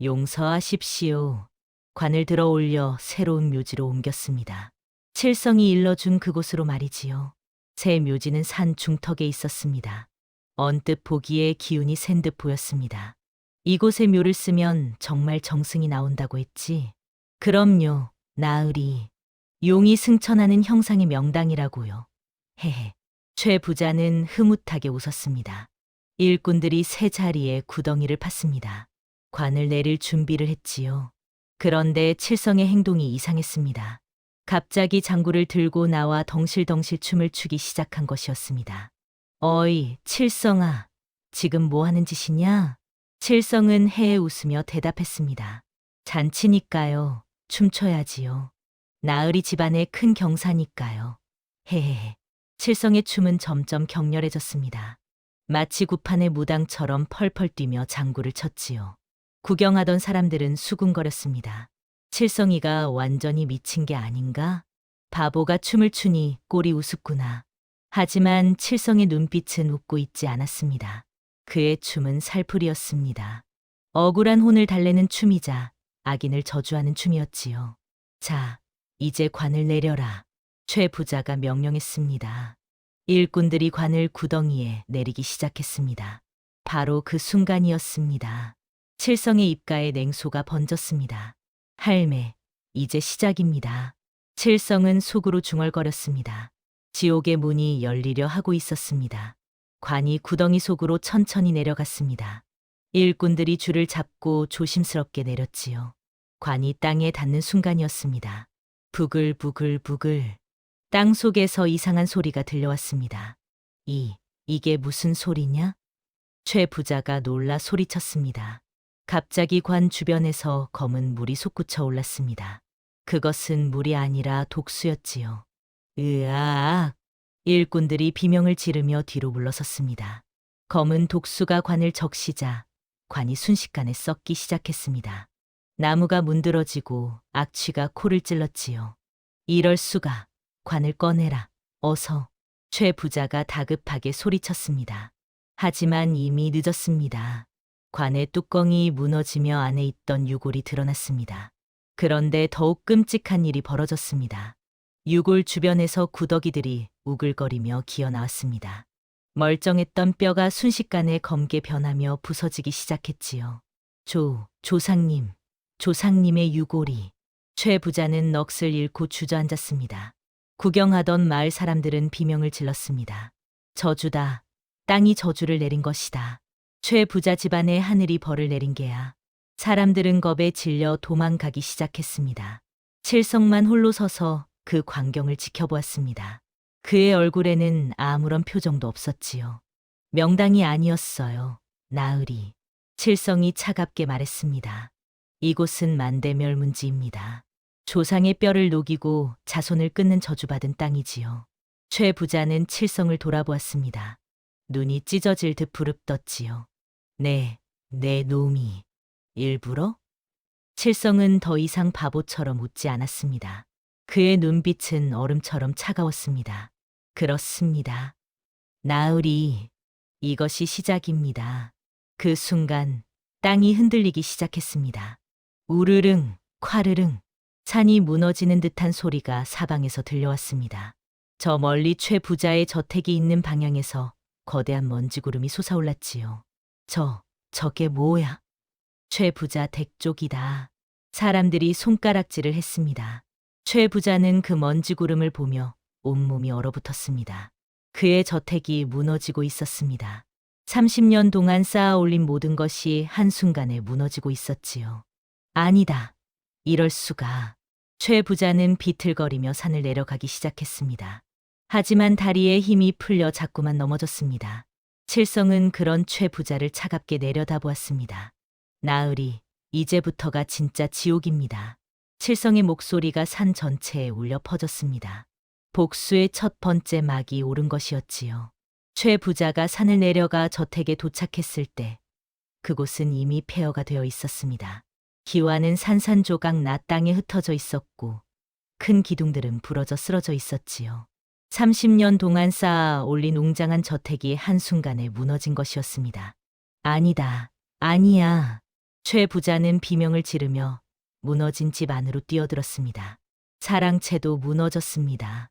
용서하십시오. 관을 들어 올려 새로운 묘지로 옮겼습니다. 칠성이 일러준 그곳으로 말이지요. 새 묘지는 산 중턱에 있었습니다. 언뜻 보기에 기운이 센 듯 보였습니다. 이곳에 묘를 쓰면 정말 정승이 나온다고 했지. 그럼요, 나으리. 용이 승천하는 형상의 명당이라고요. 헤헤. 최 부자는 흐뭇하게 웃었습니다. 일꾼들이 새 자리에 구덩이를 팠습니다. 관을 내릴 준비를 했지요. 그런데 칠성의 행동이 이상했습니다. 갑자기 장구를 들고 나와 덩실덩실 춤을 추기 시작한 것이었습니다. 어이, 칠성아, 지금 뭐 하는 짓이냐? 칠성은 해에 웃으며 대답했습니다. 잔치니까요. 춤춰야지요. 나으리 집안의 큰 경사니까요. 헤헤헤. 칠성의 춤은 점점 격렬해졌습니다. 마치 구판의 무당처럼 펄펄 뛰며 장구를 쳤지요. 구경하던 사람들은 수군거렸습니다. 칠성이가 완전히 미친 게 아닌가? 바보가 춤을 추니 꼴이 우습구나. 하지만 칠성의 눈빛은 웃고 있지 않았습니다. 그의 춤은 살풀이었습니다. 억울한 혼을 달래는 춤이자 악인을 저주하는 춤이었지요. 자, 이제 관을 내려라. 최 부자가 명령했습니다. 일꾼들이 관을 구덩이에 내리기 시작했습니다. 바로 그 순간이었습니다. 칠성의 입가에 냉소가 번졌습니다. 할매, 이제 시작입니다. 칠성은 속으로 중얼거렸습니다. 지옥의 문이 열리려 하고 있었습니다. 관이 구덩이 속으로 천천히 내려갔습니다. 일꾼들이 줄을 잡고 조심스럽게 내렸지요. 관이 땅에 닿는 순간이었습니다. 부글부글부글. 땅 속에서 이상한 소리가 들려왔습니다. 이게 무슨 소리냐? 최 부자가 놀라 소리쳤습니다. 갑자기 관 주변에서 검은 물이 솟구쳐 올랐습니다. 그것은 물이 아니라 독수였지요. 으아악! 일꾼들이 비명을 지르며 뒤로 물러섰습니다. 검은 독수가 관을 적시자 관이 순식간에 썩기 시작했습니다. 나무가 문드러지고 악취가 코를 찔렀지요. 이럴 수가. 관을 꺼내라. 어서. 최 부자가 다급하게 소리쳤습니다. 하지만 이미 늦었습니다. 관의 뚜껑이 무너지며 안에 있던 유골이 드러났습니다. 그런데 더욱 끔찍한 일이 벌어졌습니다. 유골 주변에서 구더기들이 우글거리며 기어나왔습니다. 멀쩡했던 뼈가 순식간에 검게 변하며 부서지기 시작했지요. 조상님의 유골이. 최 부자는 넋을 잃고 주저앉았습니다. 구경하던 마을 사람들은 비명을 질렀습니다. 저주다. 땅이 저주를 내린 것이다. 최 부자 집안에 하늘이 벌을 내린 게야. 사람들은 겁에 질려 도망가기 시작했습니다. 칠성만 홀로 서서 그 광경을 지켜보았습니다. 그의 얼굴에는 아무런 표정도 없었지요. 명당이 아니었어요. 나으리. 칠성이 차갑게 말했습니다. 이곳은 만대멸문지입니다. 조상의 뼈를 녹이고 자손을 끊는 저주받은 땅이지요. 최 부자는 칠성을 돌아보았습니다. 눈이 찢어질 듯 부릅떴지요. 내 놈이 일부러? 칠성은 더 이상 바보처럼 웃지 않았습니다. 그의 눈빛은 얼음처럼 차가웠습니다. 그렇습니다. 나으리, 이것이 시작입니다. 그 순간 땅이 흔들리기 시작했습니다. 우르릉, 콰르릉, 산이 무너지는 듯한 소리가 사방에서 들려왔습니다. 저 멀리 최 부자의 저택이 있는 방향에서 거대한 먼지구름이 솟아올랐지요. 저게 뭐야? 최 부자 댁 쪽이다. 사람들이 손가락질을 했습니다. 최 부자는 그 먼지구름을 보며 온몸이 얼어붙었습니다. 그의 저택이 무너지고 있었습니다. 30년 동안 쌓아 올린 모든 것이 한순간에 무너지고 있었지요. 아니다. 이럴 수가. 최 부자는 비틀거리며 산을 내려가기 시작했습니다. 하지만 다리에 힘이 풀려 자꾸만 넘어졌습니다. 칠성은 그런 최 부자를 차갑게 내려다보았습니다. 나으리, 이제부터가 진짜 지옥입니다. 칠성의 목소리가 산 전체에 울려 퍼졌습니다. 복수의 첫 번째 막이 오른 것이었지요. 최 부자가 산을 내려가 저택에 도착했을 때 그곳은 이미 폐허가 되어 있었습니다. 기와는 산산조각 나 땅에 흩어져 있었고 큰 기둥들은 부러져 쓰러져 있었지요. 30년 동안 쌓아 올린 웅장한 저택이 한순간에 무너진 것이었습니다. 아니다, 아니야. 최 부자는 비명을 지르며 무너진 집 안으로 뛰어들었습니다. 사랑채도 무너졌습니다.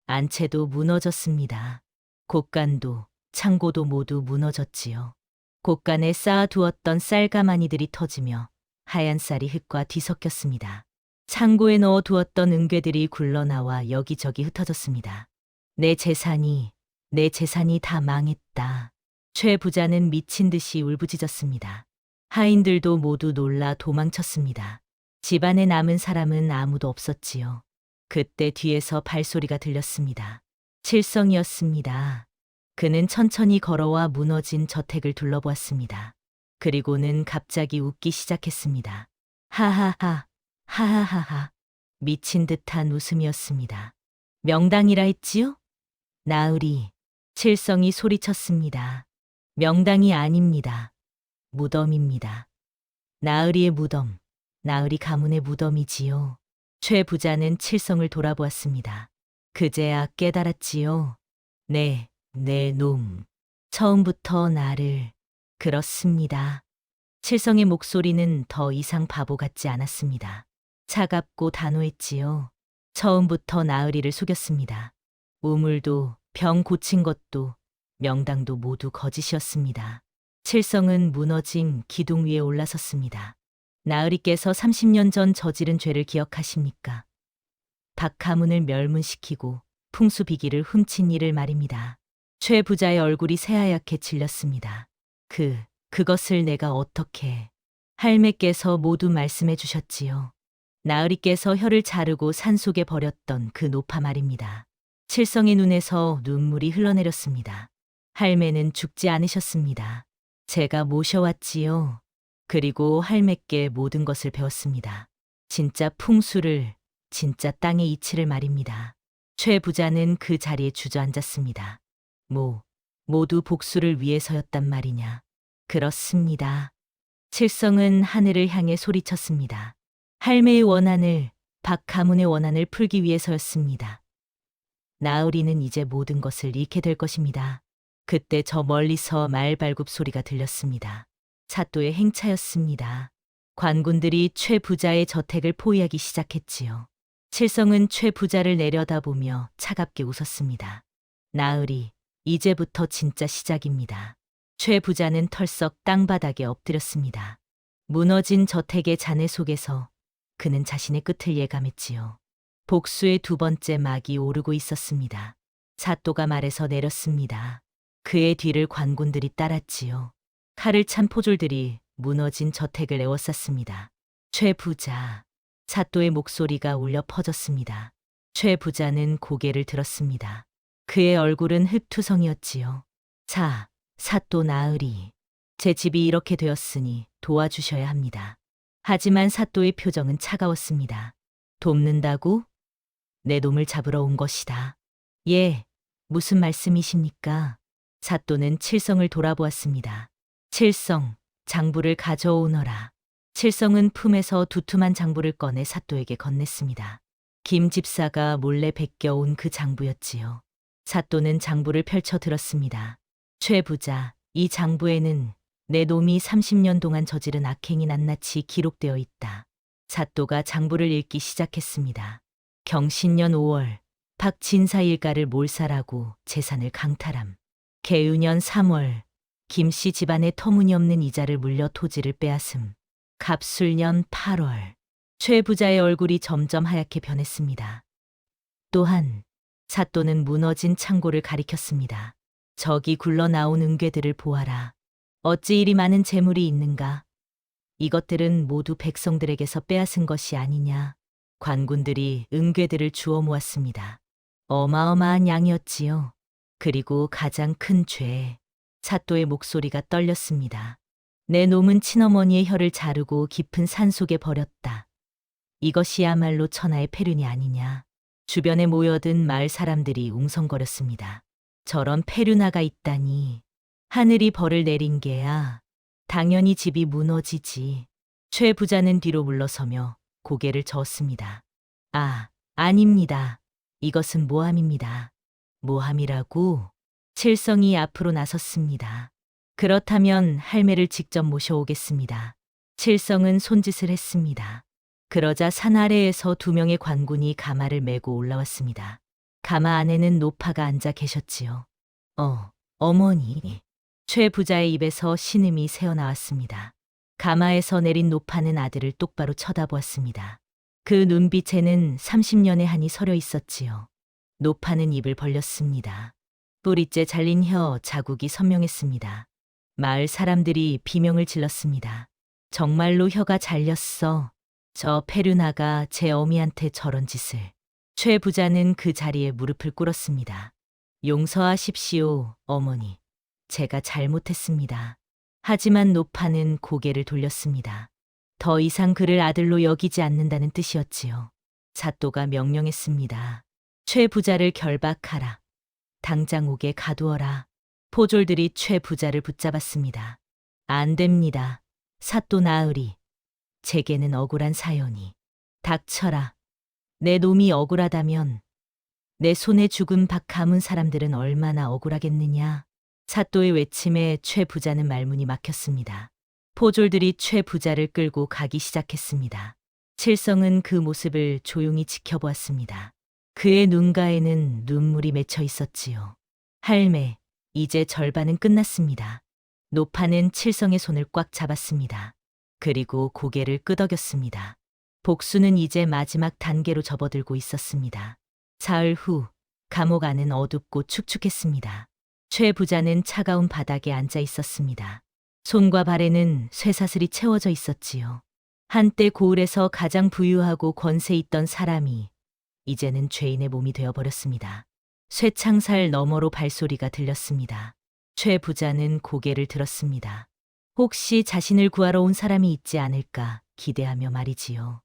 안채도 무너졌습니다. 곳간도 창고도 모두 무너졌지요. 곳간에 쌓아두었던 쌀가마니들이 터지며 하얀 쌀이 흙과 뒤섞였습니다. 창고에 넣어두었던 은괴들이 굴러나와 여기저기 흩어졌습니다. 내 재산이 다 망했다. 최 부자는 미친 듯이 울부짖었습니다. 하인들도 모두 놀라 도망쳤습니다. 집안에 남은 사람은 아무도 없었지요. 그때 뒤에서 발소리가 들렸습니다. 칠성이었습니다. 그는 천천히 걸어와 무너진 저택을 둘러보았습니다. 그리고는 갑자기 웃기 시작했습니다. 하하하, 하하하하. 미친 듯한 웃음이었습니다. 명당이라 했지요? 나으리, 칠성이 소리쳤습니다. 명당이 아닙니다. 무덤입니다. 나으리의 무덤, 나으리 가문의 무덤이지요. 최 부자는 칠성을 돌아보았습니다. 그제야 깨달았지요. 네, 내 놈. 처음부터 나를. 그렇습니다. 칠성의 목소리는 더 이상 바보 같지 않았습니다. 차갑고 단호했지요. 처음부터 나으리를 속였습니다. 우물도 병 고친 것도 명당도 모두 거짓이었습니다. 칠성은 무너진 기둥 위에 올라섰습니다. 나으리께서 30년 전 저지른 죄를 기억하십니까? 박 가문을 멸문시키고 풍수비기를 훔친 일을 말입니다. 최 부자의 얼굴이 새하얗게 질렸습니다. 그것을 내가 어떻게... 할매께서 모두 말씀해 주셨지요. 나으리께서 혀를 자르고 산속에 버렸던 그 노파 말입니다. 칠성의 눈에서 눈물이 흘러내렸습니다. 할매는 죽지 않으셨습니다. 제가 모셔왔지요. 그리고 할매께 모든 것을 배웠습니다. 진짜 풍수를, 진짜 땅의 이치를 말입니다. 최 부자는 그 자리에 주저앉았습니다. 모두 복수를 위해서였단 말이냐. 그렇습니다. 칠성은 하늘을 향해 소리쳤습니다. 할매의 원한을, 박 가문의 원한을 풀기 위해서였습니다. 나으리는 이제 모든 것을 잃게 될 것입니다. 그때 저 멀리서 말발굽 소리가 들렸습니다. 사또의 행차였습니다. 관군들이 최 부자의 저택을 포위하기 시작했지요. 칠성은 최 부자를 내려다보며 차갑게 웃었습니다. 나으리, 이제부터 진짜 시작입니다. 최 부자는 털썩 땅바닥에 엎드렸습니다. 무너진 저택의 잔해 속에서 그는 자신의 끝을 예감했지요. 복수의 두 번째 막이 오르고 있었습니다. 사또가 말에서 내렸습니다. 그의 뒤를 관군들이 따랐지요. 칼을 찬 포졸들이 무너진 저택을 에워쌌습니다. 최 부자, 사또의 목소리가 울려 퍼졌습니다. 최 부자는 고개를 들었습니다. 그의 얼굴은 흙투성이었지요. 사또 나으리, 제 집이 이렇게 되었으니 도와주셔야 합니다. 하지만 사또의 표정은 차가웠습니다. 돕는다고? 내 놈을 잡으러 온 것이다. 예, 무슨 말씀이십니까? 사또는 칠성을 돌아보았습니다. 칠성, 장부를 가져오너라. 칠성은 품에서 두툼한 장부를 꺼내 사또에게 건넸습니다. 김 집사가 몰래 베껴온 그 장부였지요. 사또는 장부를 펼쳐 들었습니다. 최 부자, 이 장부에는 내 놈이 30년 동안 저지른 악행이 낱낱이 기록되어 있다. 사또가 장부를 읽기 시작했습니다. 경신년 5월, 박진사 일가를 몰살하고 재산을 강탈함. 개유년 3월, 김씨 집안의 터무니없는 이자를 물려 토지를 빼앗음. 갑술년 8월, 최 부자의 얼굴이 점점 하얗게 변했습니다. 또한 사또는 무너진 창고를 가리켰습니다. 저기 굴러나온 은괴들을 보아라. 어찌 이리 많은 재물이 있는가? 이것들은 모두 백성들에게서 빼앗은 것이 아니냐. 관군들이 은괴들을 주워 모았습니다. 어마어마한 양이었지요. 그리고 가장 큰 죄. 사또의 목소리가 떨렸습니다. 내 놈은 친어머니의 혀를 자르고 깊은 산속에 버렸다. 이것이야말로 천하의 패륜이 아니냐. 주변에 모여든 마을 사람들이 웅성거렸습니다. 저런 페류나가 있다니. 하늘이 벌을 내린 게야. 당연히 집이 무너지지. 최 부자는 뒤로 물러서며 고개를 저었습니다. 아, 아닙니다. 이것은 모함입니다. 모함이라고? 칠성이 앞으로 나섰습니다. 그렇다면 할매를 직접 모셔오겠습니다. 칠성은 손짓을 했습니다. 그러자 산 아래에서 두 명의 관군이 가마를 메고 올라왔습니다. 가마 안에는 노파가 앉아 계셨지요. 어머니. 최 부자의 입에서 신음이 새어나왔습니다. 가마에서 내린 노파는 아들을 똑바로 쳐다보았습니다. 그 눈빛에는 30년의 한이 서려 있었지요. 노파는 입을 벌렸습니다. 뿌리째 잘린 혀 자국이 선명했습니다. 마을 사람들이 비명을 질렀습니다. 정말로 혀가 잘렸어. 저 페류나가 제 어미한테 저런 짓을. 최 부자는 그 자리에 무릎을 꿇었습니다. 용서하십시오, 어머니. 제가 잘못했습니다. 하지만 노파는 고개를 돌렸습니다. 더 이상 그를 아들로 여기지 않는다는 뜻이었지요. 사또가 명령했습니다. 최 부자를 결박하라. 당장 옥에 가두어라. 포졸들이 최 부자를 붙잡았습니다. 안 됩니다. 사또 나으리. 제게는 억울한 사연이. 닥쳐라. 내 놈이 억울하다면 내 손에 죽은 박 가문 사람들은 얼마나 억울하겠느냐. 사또의 외침에 최 부자는 말문이 막혔습니다. 포졸들이 최 부자를 끌고 가기 시작했습니다. 칠성은 그 모습을 조용히 지켜보았습니다. 그의 눈가에는 눈물이 맺혀 있었지요. 할매, 이제 절반은 끝났습니다. 노파는 칠성의 손을 꽉 잡았습니다. 그리고 고개를 끄덕였습니다. 복수는 이제 마지막 단계로 접어들고 있었습니다. 사흘 후, 감옥 안은 어둡고 축축했습니다. 최 부자는 차가운 바닥에 앉아 있었습니다. 손과 발에는 쇠사슬이 채워져 있었지요. 한때 고을에서 가장 부유하고 권세 있던 사람이 이제는 죄인의 몸이 되어버렸습니다. 쇠창살 너머로 발소리가 들렸습니다. 최 부자는 고개를 들었습니다. 혹시 자신을 구하러 온 사람이 있지 않을까 기대하며 말이지요.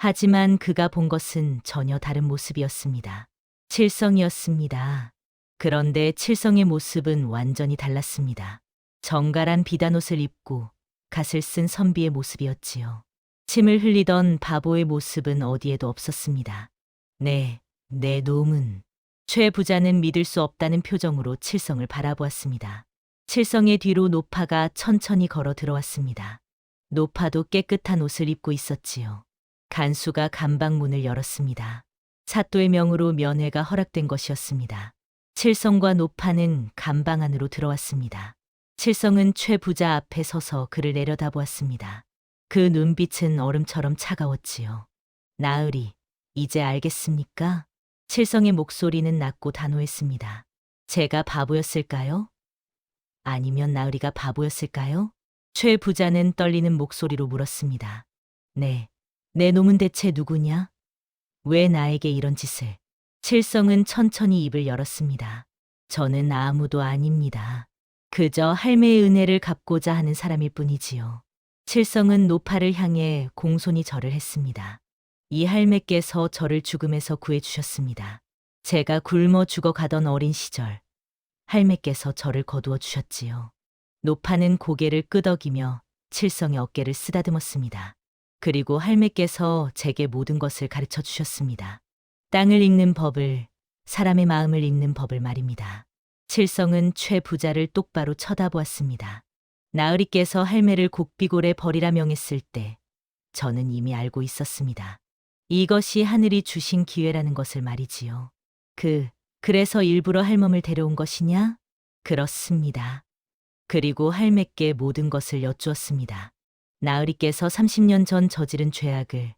하지만 그가 본 것은 전혀 다른 모습이었습니다. 칠성이었습니다. 그런데 칠성의 모습은 완전히 달랐습니다. 정갈한 비단옷을 입고 갓을 쓴 선비의 모습이었지요. 침을 흘리던 바보의 모습은 어디에도 없었습니다. 내 놈은. 최 부자는 믿을 수 없다는 표정으로 칠성을 바라보았습니다. 칠성의 뒤로 노파가 천천히 걸어 들어왔습니다. 노파도 깨끗한 옷을 입고 있었지요. 간수가 감방문을 열었습니다. 사또의 명으로 면회가 허락된 것이었습니다. 칠성과 노파는 감방 안으로 들어왔습니다. 칠성은 최 부자 앞에 서서 그를 내려다보았습니다. 그 눈빛은 얼음처럼 차가웠지요. 나으리, 이제 알겠습니까? 칠성의 목소리는 낮고 단호했습니다. 제가 바보였을까요? 아니면 나으리가 바보였을까요? 최 부자는 떨리는 목소리로 물었습니다. 네, 내 놈은 대체 누구냐? 왜 나에게 이런 짓을? 칠성은 천천히 입을 열었습니다. 저는 아무도 아닙니다. 그저 할매의 은혜를 갚고자 하는 사람일 뿐이지요. 칠성은 노파를 향해 공손히 절을 했습니다. 이 할매께서 저를 죽음에서 구해주셨습니다. 제가 굶어 죽어가던 어린 시절, 할매께서 저를 거두어 주셨지요. 노파는 고개를 끄덕이며 칠성의 어깨를 쓰다듬었습니다. 그리고 할매께서 제게 모든 것을 가르쳐 주셨습니다. 땅을 읽는 법을, 사람의 마음을 읽는 법을 말입니다. 칠성은 최 부자를 똑바로 쳐다보았습니다. 나으리께서 할매를 곡비골에 버리라 명했을 때 저는 이미 알고 있었습니다. 이것이 하늘이 주신 기회라는 것을 말이지요. 그래서 일부러 할멈을 데려온 것이냐? 그렇습니다. 그리고 할매께 모든 것을 여쭈었습니다. 나으리께서 30년 전 저지른 죄악을,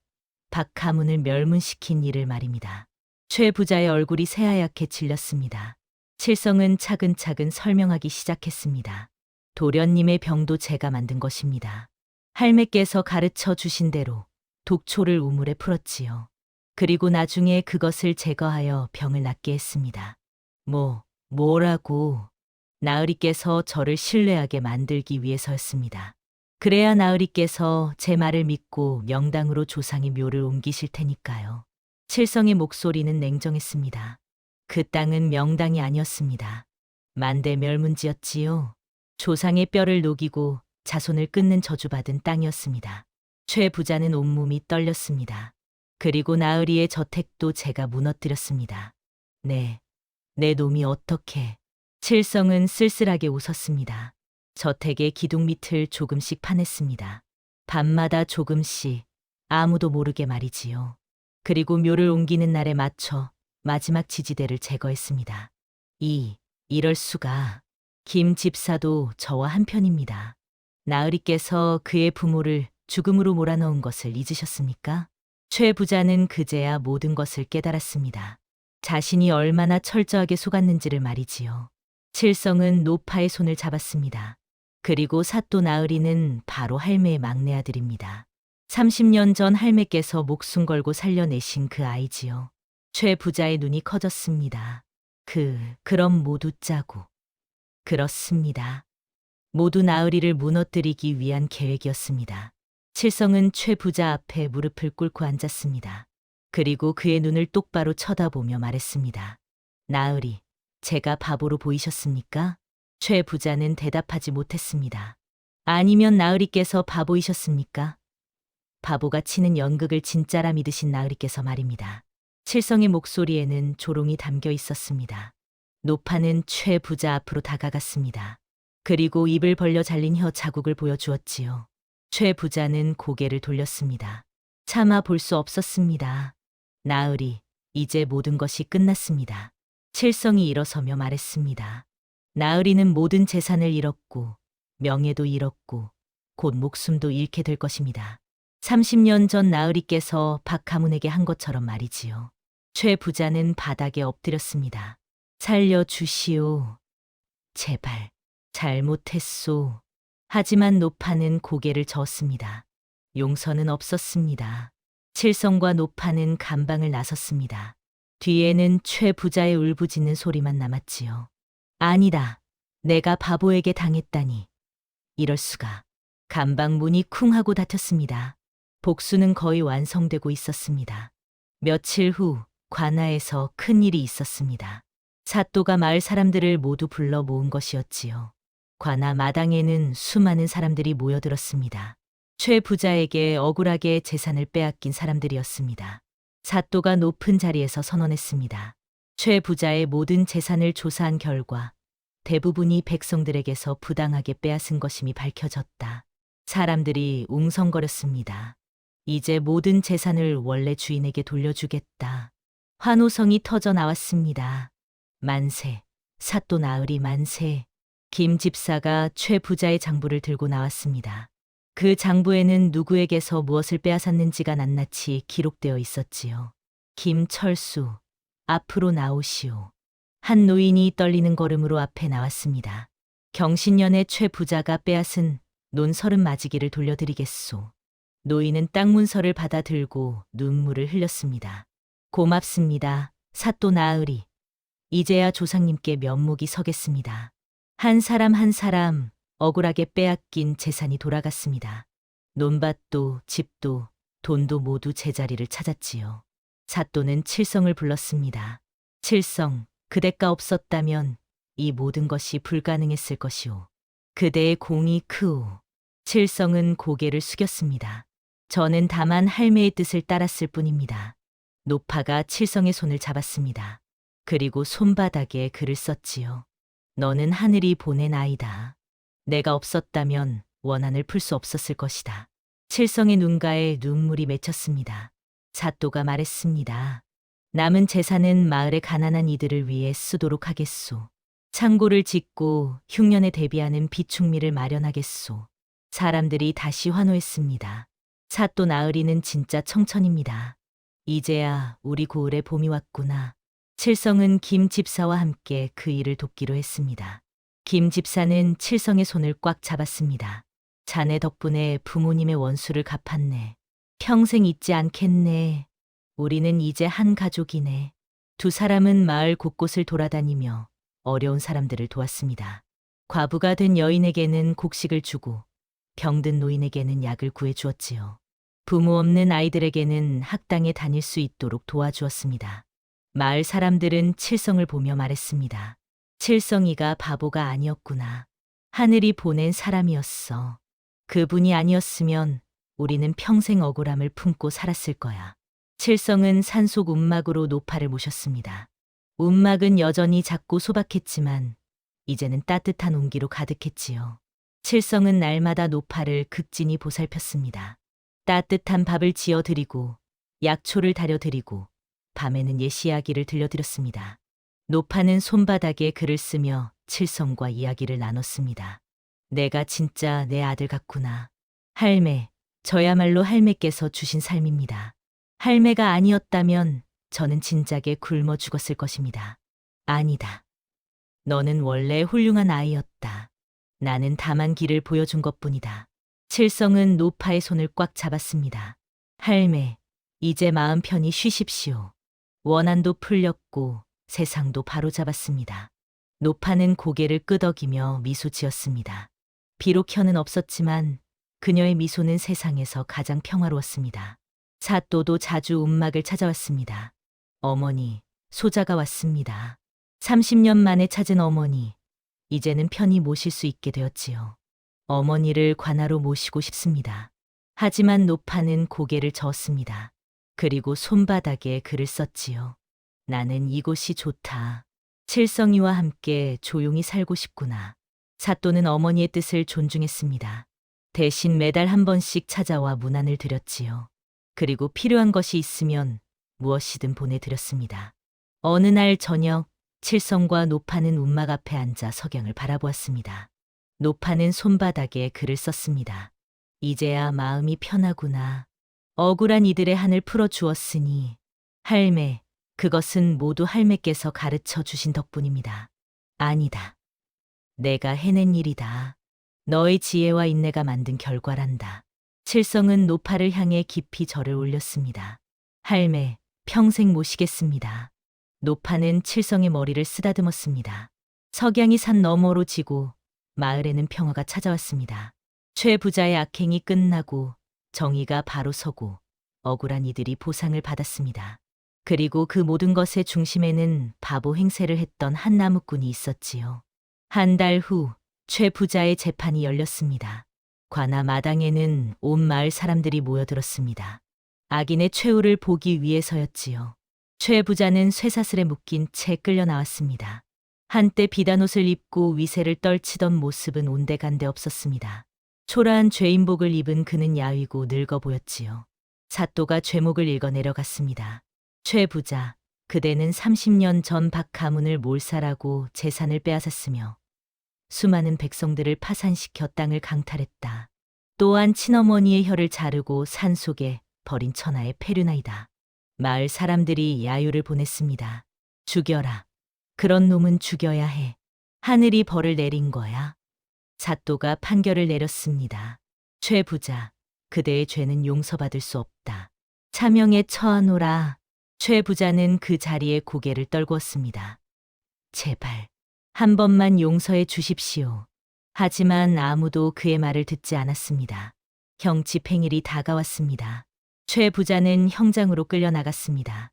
박 가문을 멸문시킨 일을 말입니다. 최 부자의 얼굴이 새하얗게 질렸습니다. 칠성은 차근차근 설명하기 시작했습니다. 도련님의 병도 제가 만든 것입니다. 할매께서 가르쳐 주신 대로 독초를 우물에 풀었지요. 그리고 나중에 그것을 제거하여 병을 낫게 했습니다. 뭐라고? 나으리께서 저를 신뢰하게 만들기 위해서였습니다. 그래야 나으리께서 제 말을 믿고 명당으로 조상의 묘를 옮기실 테니까요. 칠성의 목소리는 냉정했습니다. 그 땅은 명당이 아니었습니다. 만대멸문지였지요. 조상의 뼈를 녹이고 자손을 끊는 저주받은 땅이었습니다. 최 부자는 온몸이 떨렸습니다. 그리고 나으리의 저택도 제가 무너뜨렸습니다. 네, 내 놈이 어떻게. 칠성은 쓸쓸하게 웃었습니다. 저택의 기둥 밑을 조금씩 파냈습니다. 밤마다 조금씩, 아무도 모르게 말이지요. 그리고 묘를 옮기는 날에 맞춰 마지막 지지대를 제거했습니다. 이럴 수가. 김 집사도 저와 한편입니다. 나으리께서 그의 부모를 죽음으로 몰아넣은 것을 잊으셨습니까? 최 부자는 그제야 모든 것을 깨달았습니다. 자신이 얼마나 철저하게 속았는지를 말이지요. 칠성은 노파의 손을 잡았습니다. 그리고 사또 나으리는 바로 할매의 막내 아들입니다. 30년 전 할매께서 목숨 걸고 살려내신 그 아이지요. 최 부자의 눈이 커졌습니다. 그럼 모두 짜고. 그렇습니다. 모두 나으리를 무너뜨리기 위한 계획이었습니다. 칠성은 최 부자 앞에 무릎을 꿇고 앉았습니다. 그리고 그의 눈을 똑바로 쳐다보며 말했습니다. 나으리, 제가 바보로 보이셨습니까? 최 부자는 대답하지 못했습니다. 아니면 나으리께서 바보이셨습니까? 바보가 치는 연극을 진짜라 믿으신 나으리께서 말입니다. 칠성의 목소리에는 조롱이 담겨 있었습니다. 노파는 최 부자 앞으로 다가갔습니다. 그리고 입을 벌려 잘린 혀 자국을 보여주었지요. 최 부자는 고개를 돌렸습니다. 차마 볼 수 없었습니다. 나으리, 이제 모든 것이 끝났습니다. 칠성이 일어서며 말했습니다. 나으리는 모든 재산을 잃었고, 명예도 잃었고, 곧 목숨도 잃게 될 것입니다. 30년 전 나으리께서 박 가문에게 한 것처럼 말이지요. 최 부자는 바닥에 엎드렸습니다. 살려주시오. 제발. 잘못했소. 하지만 노파는 고개를 저었습니다. 용서는 없었습니다. 칠성과 노파는 감방을 나섰습니다. 뒤에는 최 부자의 울부짖는 소리만 남았지요. 아니다. 내가 바보에게 당했다니. 이럴 수가. 감방 문이 쿵 하고 닫혔습니다. 복수는 거의 완성되고 있었습니다. 며칠 후 관아에서 큰 일이 있었습니다. 사또가 마을 사람들을 모두 불러 모은 것이었지요. 관아 마당에는 수많은 사람들이 모여들었습니다. 최 부자에게 억울하게 재산을 빼앗긴 사람들이었습니다. 사또가 높은 자리에서 선언했습니다. 최 부자의 모든 재산을 조사한 결과 대부분이 백성들에게서 부당하게 빼앗은 것임이 밝혀졌다. 사람들이 웅성거렸습니다. 이제 모든 재산을 원래 주인에게 돌려주겠다. 환호성이 터져 나왔습니다. 만세, 사또 나으리 만세. 김 집사가 최 부자의 장부를 들고 나왔습니다. 그 장부에는 누구에게서 무엇을 빼앗았는지가 낱낱이 기록되어 있었지요. 김철수, 앞으로 나오시오. 한 노인이 떨리는 걸음으로 앞에 나왔습니다. 경신년에 최 부자가 빼앗은 논 30마지기를 돌려드리겠소. 노인은 땅 문서를 받아 들고 눈물을 흘렸습니다. 고맙습니다. 사또 나으리. 이제야 조상님께 면목이 서겠습니다. 한 사람 한 사람 억울하게 빼앗긴 재산이 돌아갔습니다. 논밭도 집도 돈도 모두 제자리를 찾았지요. 사또는 칠성을 불렀습니다. 칠성, 그대가 없었다면 이 모든 것이 불가능했을 것이오. 그대의 공이 크오. 칠성은 고개를 숙였습니다. 저는 다만 할매의 뜻을 따랐을 뿐입니다. 노파가 칠성의 손을 잡았습니다. 그리고 손바닥에 글을 썼지요. 너는 하늘이 보낸 아이다. 내가 없었다면 원한을 풀 수 없었을 것이다. 칠성의 눈가에 눈물이 맺혔습니다. 사또가 말했습니다. 남은 재산은 마을의 가난한 이들을 위해 쓰도록 하겠소. 창고를 짓고 흉년에 대비하는 비축미를 마련하겠소. 사람들이 다시 환호했습니다. 사또 나으리는 진짜 청천입니다. 이제야 우리 고을에 봄이 왔구나. 칠성은 김 집사와 함께 그 일을 돕기로 했습니다. 김 집사는 칠성의 손을 꽉 잡았습니다. 자네 덕분에 부모님의 원수를 갚았네. 평생 잊지 않겠네. 우리는 이제 한 가족이네. 두 사람은 마을 곳곳을 돌아다니며 어려운 사람들을 도왔습니다. 과부가 된 여인에게는 곡식을 주고 병든 노인에게는 약을 구해주었지요. 부모 없는 아이들에게는 학당에 다닐 수 있도록 도와주었습니다. 마을 사람들은 칠성을 보며 말했습니다. 칠성이가 바보가 아니었구나. 하늘이 보낸 사람이었어. 그분이 아니었으면 우리는 평생 억울함을 품고 살았을 거야. 칠성은 산속 움막으로 노파를 모셨습니다. 움막은 여전히 작고 소박했지만 이제는 따뜻한 온기로 가득했지요. 칠성은 날마다 노파를 극진히 보살폈습니다. 따뜻한 밥을 지어드리고 약초를 다려드리고 밤에는 옛 이야기를 들려드렸습니다. 노파는 손바닥에 글을 쓰며 칠성과 이야기를 나눴습니다. 내가 진짜 내 아들 같구나. 할매, 저야말로 할매께서 주신 삶입니다. 할매가 아니었다면 저는 진작에 굶어 죽었을 것입니다. 아니다. 너는 원래 훌륭한 아이였다. 나는 다만 길을 보여준 것뿐이다. 칠성은 노파의 손을 꽉 잡았습니다. 할매, 이제 마음 편히 쉬십시오. 원한도 풀렸고 세상도 바로잡았습니다. 노파는 고개를 끄덕이며 미소 지었습니다. 비록 혀는 없었지만 그녀의 미소는 세상에서 가장 평화로웠습니다. 사또도 자주 움막을 찾아왔습니다. 어머니, 소자가 왔습니다. 30년 만에 찾은 어머니, 이제는 편히 모실 수 있게 되었지요. 어머니를 관하로 모시고 싶습니다. 하지만 노파는 고개를 저었습니다. 그리고 손바닥에 글을 썼지요. 나는 이곳이 좋다. 칠성이와 함께 조용히 살고 싶구나. 사또는 어머니의 뜻을 존중했습니다. 대신 매달 한 번씩 찾아와 문안을 드렸지요. 그리고 필요한 것이 있으면 무엇이든 보내드렸습니다. 어느 날 저녁, 칠성과 노파는 움막 앞에 앉아 석양을 바라보았습니다. 노파는 손바닥에 글을 썼습니다. 이제야 마음이 편하구나. 억울한 이들의 한을 풀어주었으니 할매, 그것은 모두 할매께서 가르쳐 주신 덕분입니다. 아니다. 내가 해낸 일이다. 너의 지혜와 인내가 만든 결과란다. 칠성은 노파를 향해 깊이 절을 올렸습니다. 할매, 평생 모시겠습니다. 노파는 칠성의 머리를 쓰다듬었습니다. 석양이 산 너머로 지고 마을에는 평화가 찾아왔습니다. 최 부자의 악행이 끝나고 정의가 바로 서고 억울한 이들이 보상을 받았습니다. 그리고 그 모든 것의 중심에는 바보 행세를 했던 한 나무꾼이 있었지요. 한 달 후 최 부자의 재판이 열렸습니다. 관아 마당에는 온 마을 사람들이 모여들었습니다. 악인의 최후를 보기 위해서였지요. 최 부자는 쇠사슬에 묶인 채 끌려 나왔습니다. 한때 비단 옷을 입고 위세를 떨치던 모습은 온데간데 없었습니다. 초라한 죄인복을 입은 그는 야위고 늙어 보였지요. 사또가 죄목을 읽어 내려갔습니다. 최 부자, 그대는 30년 전 박 가문을 몰살하고 재산을 빼앗았으며 수많은 백성들을 파산시켜 땅을 강탈했다. 또한 친어머니의 혀를 자르고 산속에 버린 천하의 페류나이다. 마을 사람들이 야유를 보냈습니다. 죽여라. 그런 놈은 죽여야 해. 하늘이 벌을 내린 거야. 사또가 판결을 내렸습니다. 최 부자, 그대의 죄는 용서받을 수 없다. 차명에 처하노라. 최 부자는 그 자리에 고개를 떨구었습니다. 제발, 한 번만 용서해 주십시오. 하지만 아무도 그의 말을 듣지 않았습니다. 형 집행일이 다가왔습니다. 최 부자는 형장으로 끌려나갔습니다.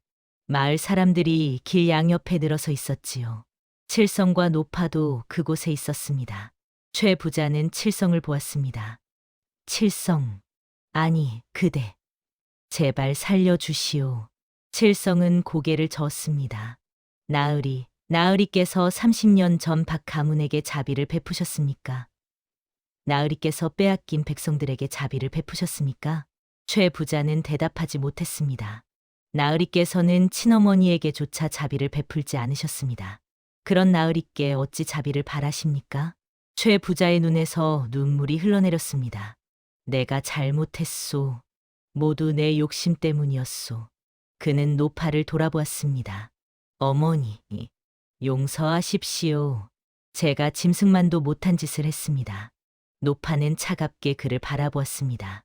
마을 사람들이 길 양옆에 늘어서 있었지요. 칠성과 노파도 그곳에 있었습니다. 최 부자는 칠성을 보았습니다. 칠성, 아니, 그대. 제발 살려주시오. 칠성은 고개를 저었습니다. 나으리께서 30년 전 박 가문에게 자비를 베푸셨습니까? 나으리께서 빼앗긴 백성들에게 자비를 베푸셨습니까? 최 부자는 대답하지 못했습니다. 나으리께서는 친어머니에게조차 자비를 베풀지 않으셨습니다. 그런 나으리께 어찌 자비를 바라십니까? 최 부자의 눈에서 눈물이 흘러내렸습니다. 내가 잘못했소. 모두 내 욕심 때문이었소. 그는 노파를 돌아보았습니다. 어머니, 용서하십시오. 제가 짐승만도 못한 짓을 했습니다. 노파는 차갑게 그를 바라보았습니다.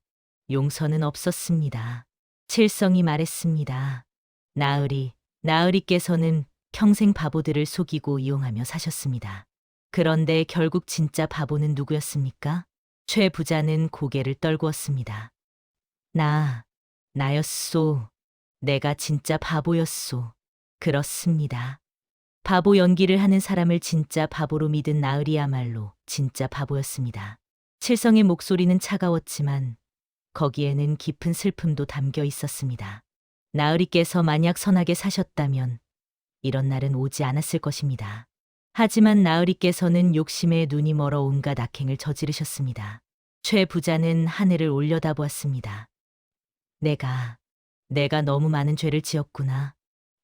용서는 없었습니다. 칠성이 말했습니다. 나으리께서는 평생 바보들을 속이고 이용하며 사셨습니다. 그런데 결국 진짜 바보는 누구였습니까? 최 부자는 고개를 떨구었습니다. 나였소. 내가 진짜 바보였소. 그렇습니다. 바보 연기를 하는 사람을 진짜 바보로 믿은 나으리야말로 진짜 바보였습니다. 칠성의 목소리는 차가웠지만 거기에는 깊은 슬픔도 담겨 있었습니다. 나으리께서 만약 선하게 사셨다면 이런 날은 오지 않았을 것입니다. 하지만 나으리께서는 욕심에 눈이 멀어 온갖 악행을 저지르셨습니다. 최 부자는 하늘을 올려다보았습니다. 내가 너무 많은 죄를 지었구나.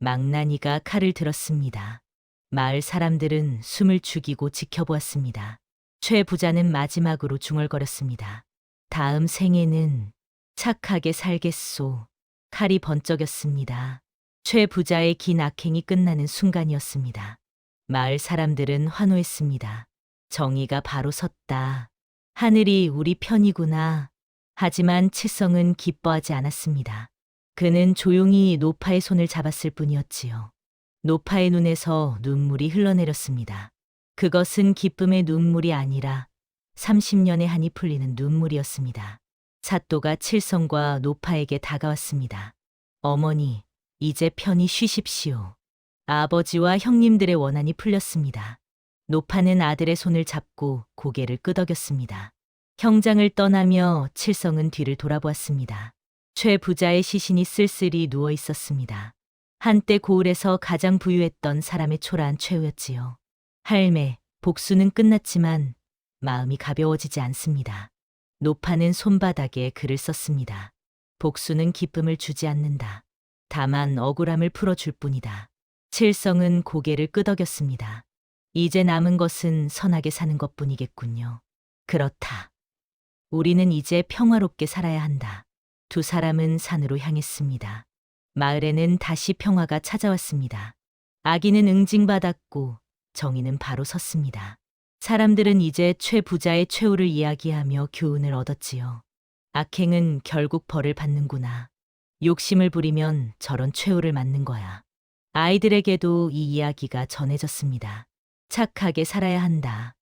망나니가 칼을 들었습니다. 마을 사람들은 숨을 죽이고 지켜보았습니다. 최 부자는 마지막으로 중얼거렸습니다. 다음 생에는 착하게 살겠소. 칼이 번쩍였습니다. 최 부자의 긴 악행이 끝나는 순간이었습니다. 마을 사람들은 환호했습니다. 정의가 바로 섰다. 하늘이 우리 편이구나. 하지만 칠성은 기뻐하지 않았습니다. 그는 조용히 노파의 손을 잡았을 뿐이었지요. 노파의 눈에서 눈물이 흘러내렸습니다. 그것은 기쁨의 눈물이 아니라 30년의 한이 풀리는 눈물이었습니다. 사또가 칠성과 노파에게 다가왔습니다. 어머니, 이제 편히 쉬십시오. 아버지와 형님들의 원한이 풀렸습니다. 노파는 아들의 손을 잡고 고개를 끄덕였습니다. 형장을 떠나며 칠성은 뒤를 돌아보았습니다. 최 부자의 시신이 쓸쓸히 누워 있었습니다. 한때 고을에서 가장 부유했던 사람의 초라한 최후였지요. 할매, 복수는 끝났지만 마음이 가벼워지지 않습니다. 노파는 손바닥에 글을 썼습니다. 복수는 기쁨을 주지 않는다. 다만 억울함을 풀어줄 뿐이다. 칠성은 고개를 끄덕였습니다. 이제 남은 것은 선하게 사는 것뿐이겠군요. 그렇다. 우리는 이제 평화롭게 살아야 한다. 두 사람은 산으로 향했습니다. 마을에는 다시 평화가 찾아왔습니다. 악인은 응징받았고 정의는 바로 섰습니다. 사람들은 이제 최 부자의 최후를 이야기하며 교훈을 얻었지요. 악행은 결국 벌을 받는구나. 욕심을 부리면 저런 최후를 맞는 거야. 아이들에게도 이 이야기가 전해졌습니다. 착하게 살아야 한다.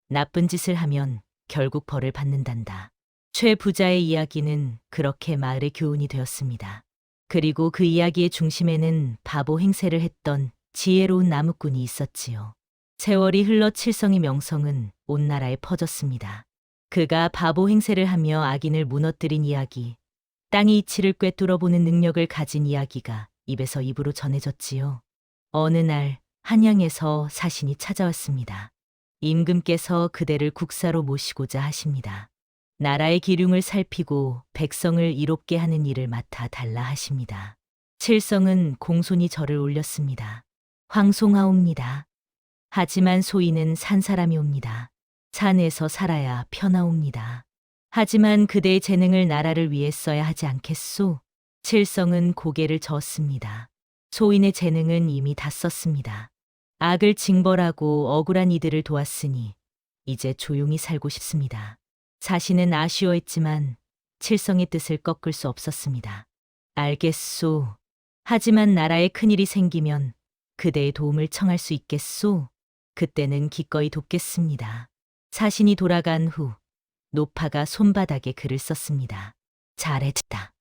나쁜 짓을 하면 결국 벌을 받는단다. 최 부자의 이야기는 그렇게 마을의 교훈이 되었습니다. 그리고 그 이야기의 중심에는 바보 행세를 했던 지혜로운 나무꾼이 있었지요. 세월이 흘러 칠성의 명성은 온 나라에 퍼졌습니다. 그가 바보 행세를 하며 악인을 무너뜨린 이야기, 땅의 이치를 꿰뚫어 보는 능력을 가진 이야기가 입에서 입으로 전해졌지요. 어느 날 한양에서 사신이 찾아왔습니다. 임금께서 그대를 국사로 모시고자 하십니다. 나라의 기륭을 살피고 백성을 이롭게 하는 일을 맡아 달라 하십니다. 칠성은 공손히 절을 올렸습니다. 황송하옵니다. 하지만 소인은 산 사람이 옵니다. 산에서 살아야 편하옵니다. 하지만 그대의 재능을 나라를 위해 써야 하지 않겠소? 칠성은 고개를 저었습니다. 소인의 재능은 이미 다 썼습니다. 악을 징벌하고 억울한 이들을 도왔으니 이제 조용히 살고 싶습니다. 사신은 아쉬워했지만 칠성의 뜻을 꺾을 수 없었습니다. 알겠소. 하지만 나라에 큰일이 생기면 그대의 도움을 청할 수 있겠소? 그때는 기꺼이 돕겠습니다. 사신이 돌아간 후 노파가 손바닥에 글을 썼습니다. 잘했다.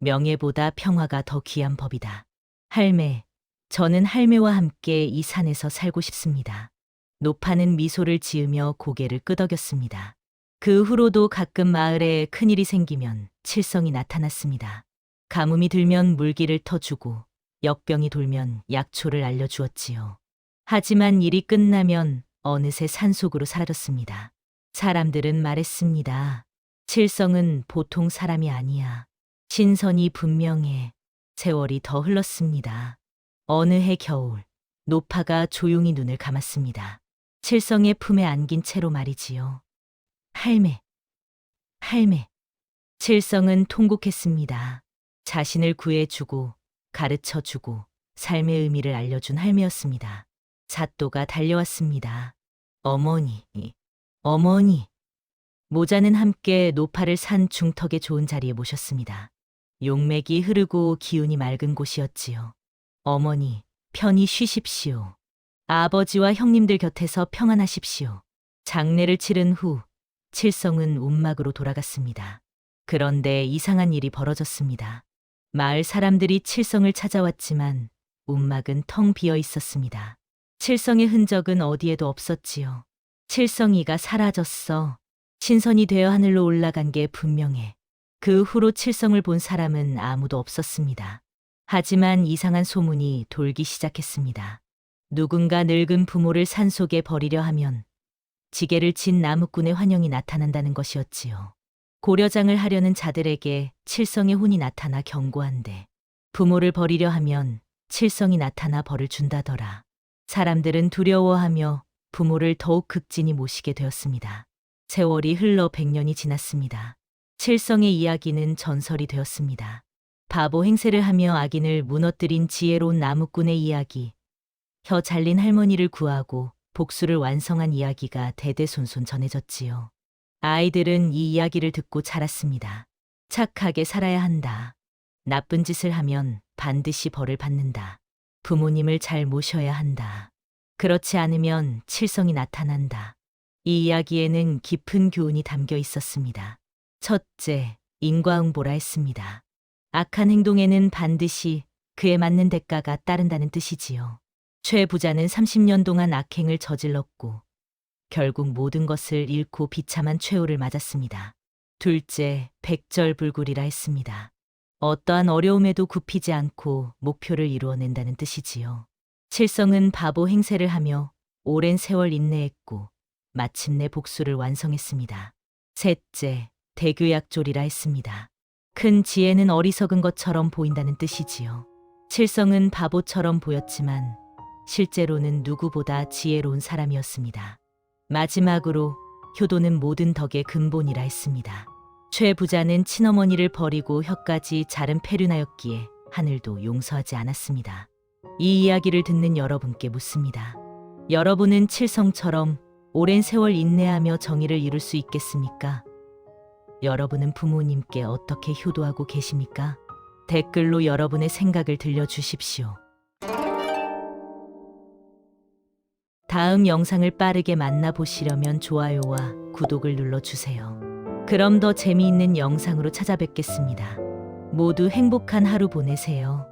명예보다 평화가 더 귀한 법이다. 할매, 저는 할매와 함께 이 산에서 살고 싶습니다. 노파는 미소를 지으며 고개를 끄덕였습니다. 그 후로도 가끔 마을에 큰일이 생기면 칠성이 나타났습니다. 가뭄이 들면 물기를 터주고 역병이 돌면 약초를 알려주었지요. 하지만 일이 끝나면 어느새 산속으로 사라졌습니다. 사람들은 말했습니다. 칠성은 보통 사람이 아니야. 신선이 분명해. 세월이 더 흘렀습니다. 어느 해 겨울, 노파가 조용히 눈을 감았습니다. 칠성의 품에 안긴 채로 말이지요. 할매. 칠성은 통곡했습니다. 자신을 구해주고 가르쳐주고 삶의 의미를 알려준 할매였습니다. 사또가 달려왔습니다. 어머니. 모자는 함께 노파를 산 중턱의 좋은 자리에 모셨습니다. 용맥이 흐르고 기운이 맑은 곳이었지요. 어머니, 편히 쉬십시오. 아버지와 형님들 곁에서 평안하십시오. 장례를 치른 후 칠성은 움막으로 돌아갔습니다. 그런데 이상한 일이 벌어졌습니다. 마을 사람들이 칠성을 찾아왔지만 움막은 텅 비어 있었습니다. 칠성의 흔적은 어디에도 없었지요. 칠성이가 사라졌어. 신선이 되어 하늘로 올라간 게 분명해. 그 후로 칠성을 본 사람은 아무도 없었습니다. 하지만 이상한 소문이 돌기 시작했습니다. 누군가 늙은 부모를 산속에 버리려 하면 지게를 친 나무꾼의 환영이 나타난다는 것이었지요. 고려장을 하려는 자들에게 칠성의 혼이 나타나 경고한대. 부모를 버리려 하면 칠성이 나타나 벌을 준다더라. 사람들은 두려워하며 부모를 더욱 극진히 모시게 되었습니다. 세월이 흘러 100년이 지났습니다. 칠성의 이야기는 전설이 되었습니다. 바보 행세를 하며 악인을 무너뜨린 지혜로운 나무꾼의 이야기, 혀 잘린 할머니를 구하고 복수를 완성한 이야기가 대대손손 전해졌지요. 아이들은 이 이야기를 듣고 자랐습니다. 착하게 살아야 한다. 나쁜 짓을 하면 반드시 벌을 받는다. 부모님을 잘 모셔야 한다. 그렇지 않으면 칠성이 나타난다. 이 이야기에는 깊은 교훈이 담겨 있었습니다. 첫째, 인과응보라 했습니다. 악한 행동에는 반드시 그에 맞는 대가가 따른다는 뜻이지요. 최 부자는 30년 동안 악행을 저질렀고 결국 모든 것을 잃고 비참한 최후를 맞았습니다. 둘째, 백절불굴이라 했습니다. 어떠한 어려움에도 굽히지 않고 목표를 이루어낸다는 뜻이지요. 칠성은 바보 행세를 하며 오랜 세월 인내했고 마침내 복수를 완성했습니다. 셋째, 대교약졸이라 했습니다. 큰 지혜는 어리석은 것처럼 보인다는 뜻이지요. 칠성은 바보처럼 보였지만 실제로는 누구보다 지혜로운 사람이었습니다. 마지막으로 효도는 모든 덕의 근본이라 했습니다. 최 부자는 친어머니를 버리고 혀까지 자른 패륜하였기에 하늘도 용서하지 않았습니다. 이 이야기를 듣는 여러분께 묻습니다. 여러분은 칠성처럼 오랜 세월 인내하며 정의를 이룰 수 있겠습니까? 여러분은 부모님께 어떻게 효도하고 계십니까? 댓글로 여러분의 생각을 들려주십시오. 다음 영상을 빠르게 만나보시려면 좋아요와 구독을 눌러주세요. 그럼 더 재미있는 영상으로 찾아뵙겠습니다. 모두 행복한 하루 보내세요.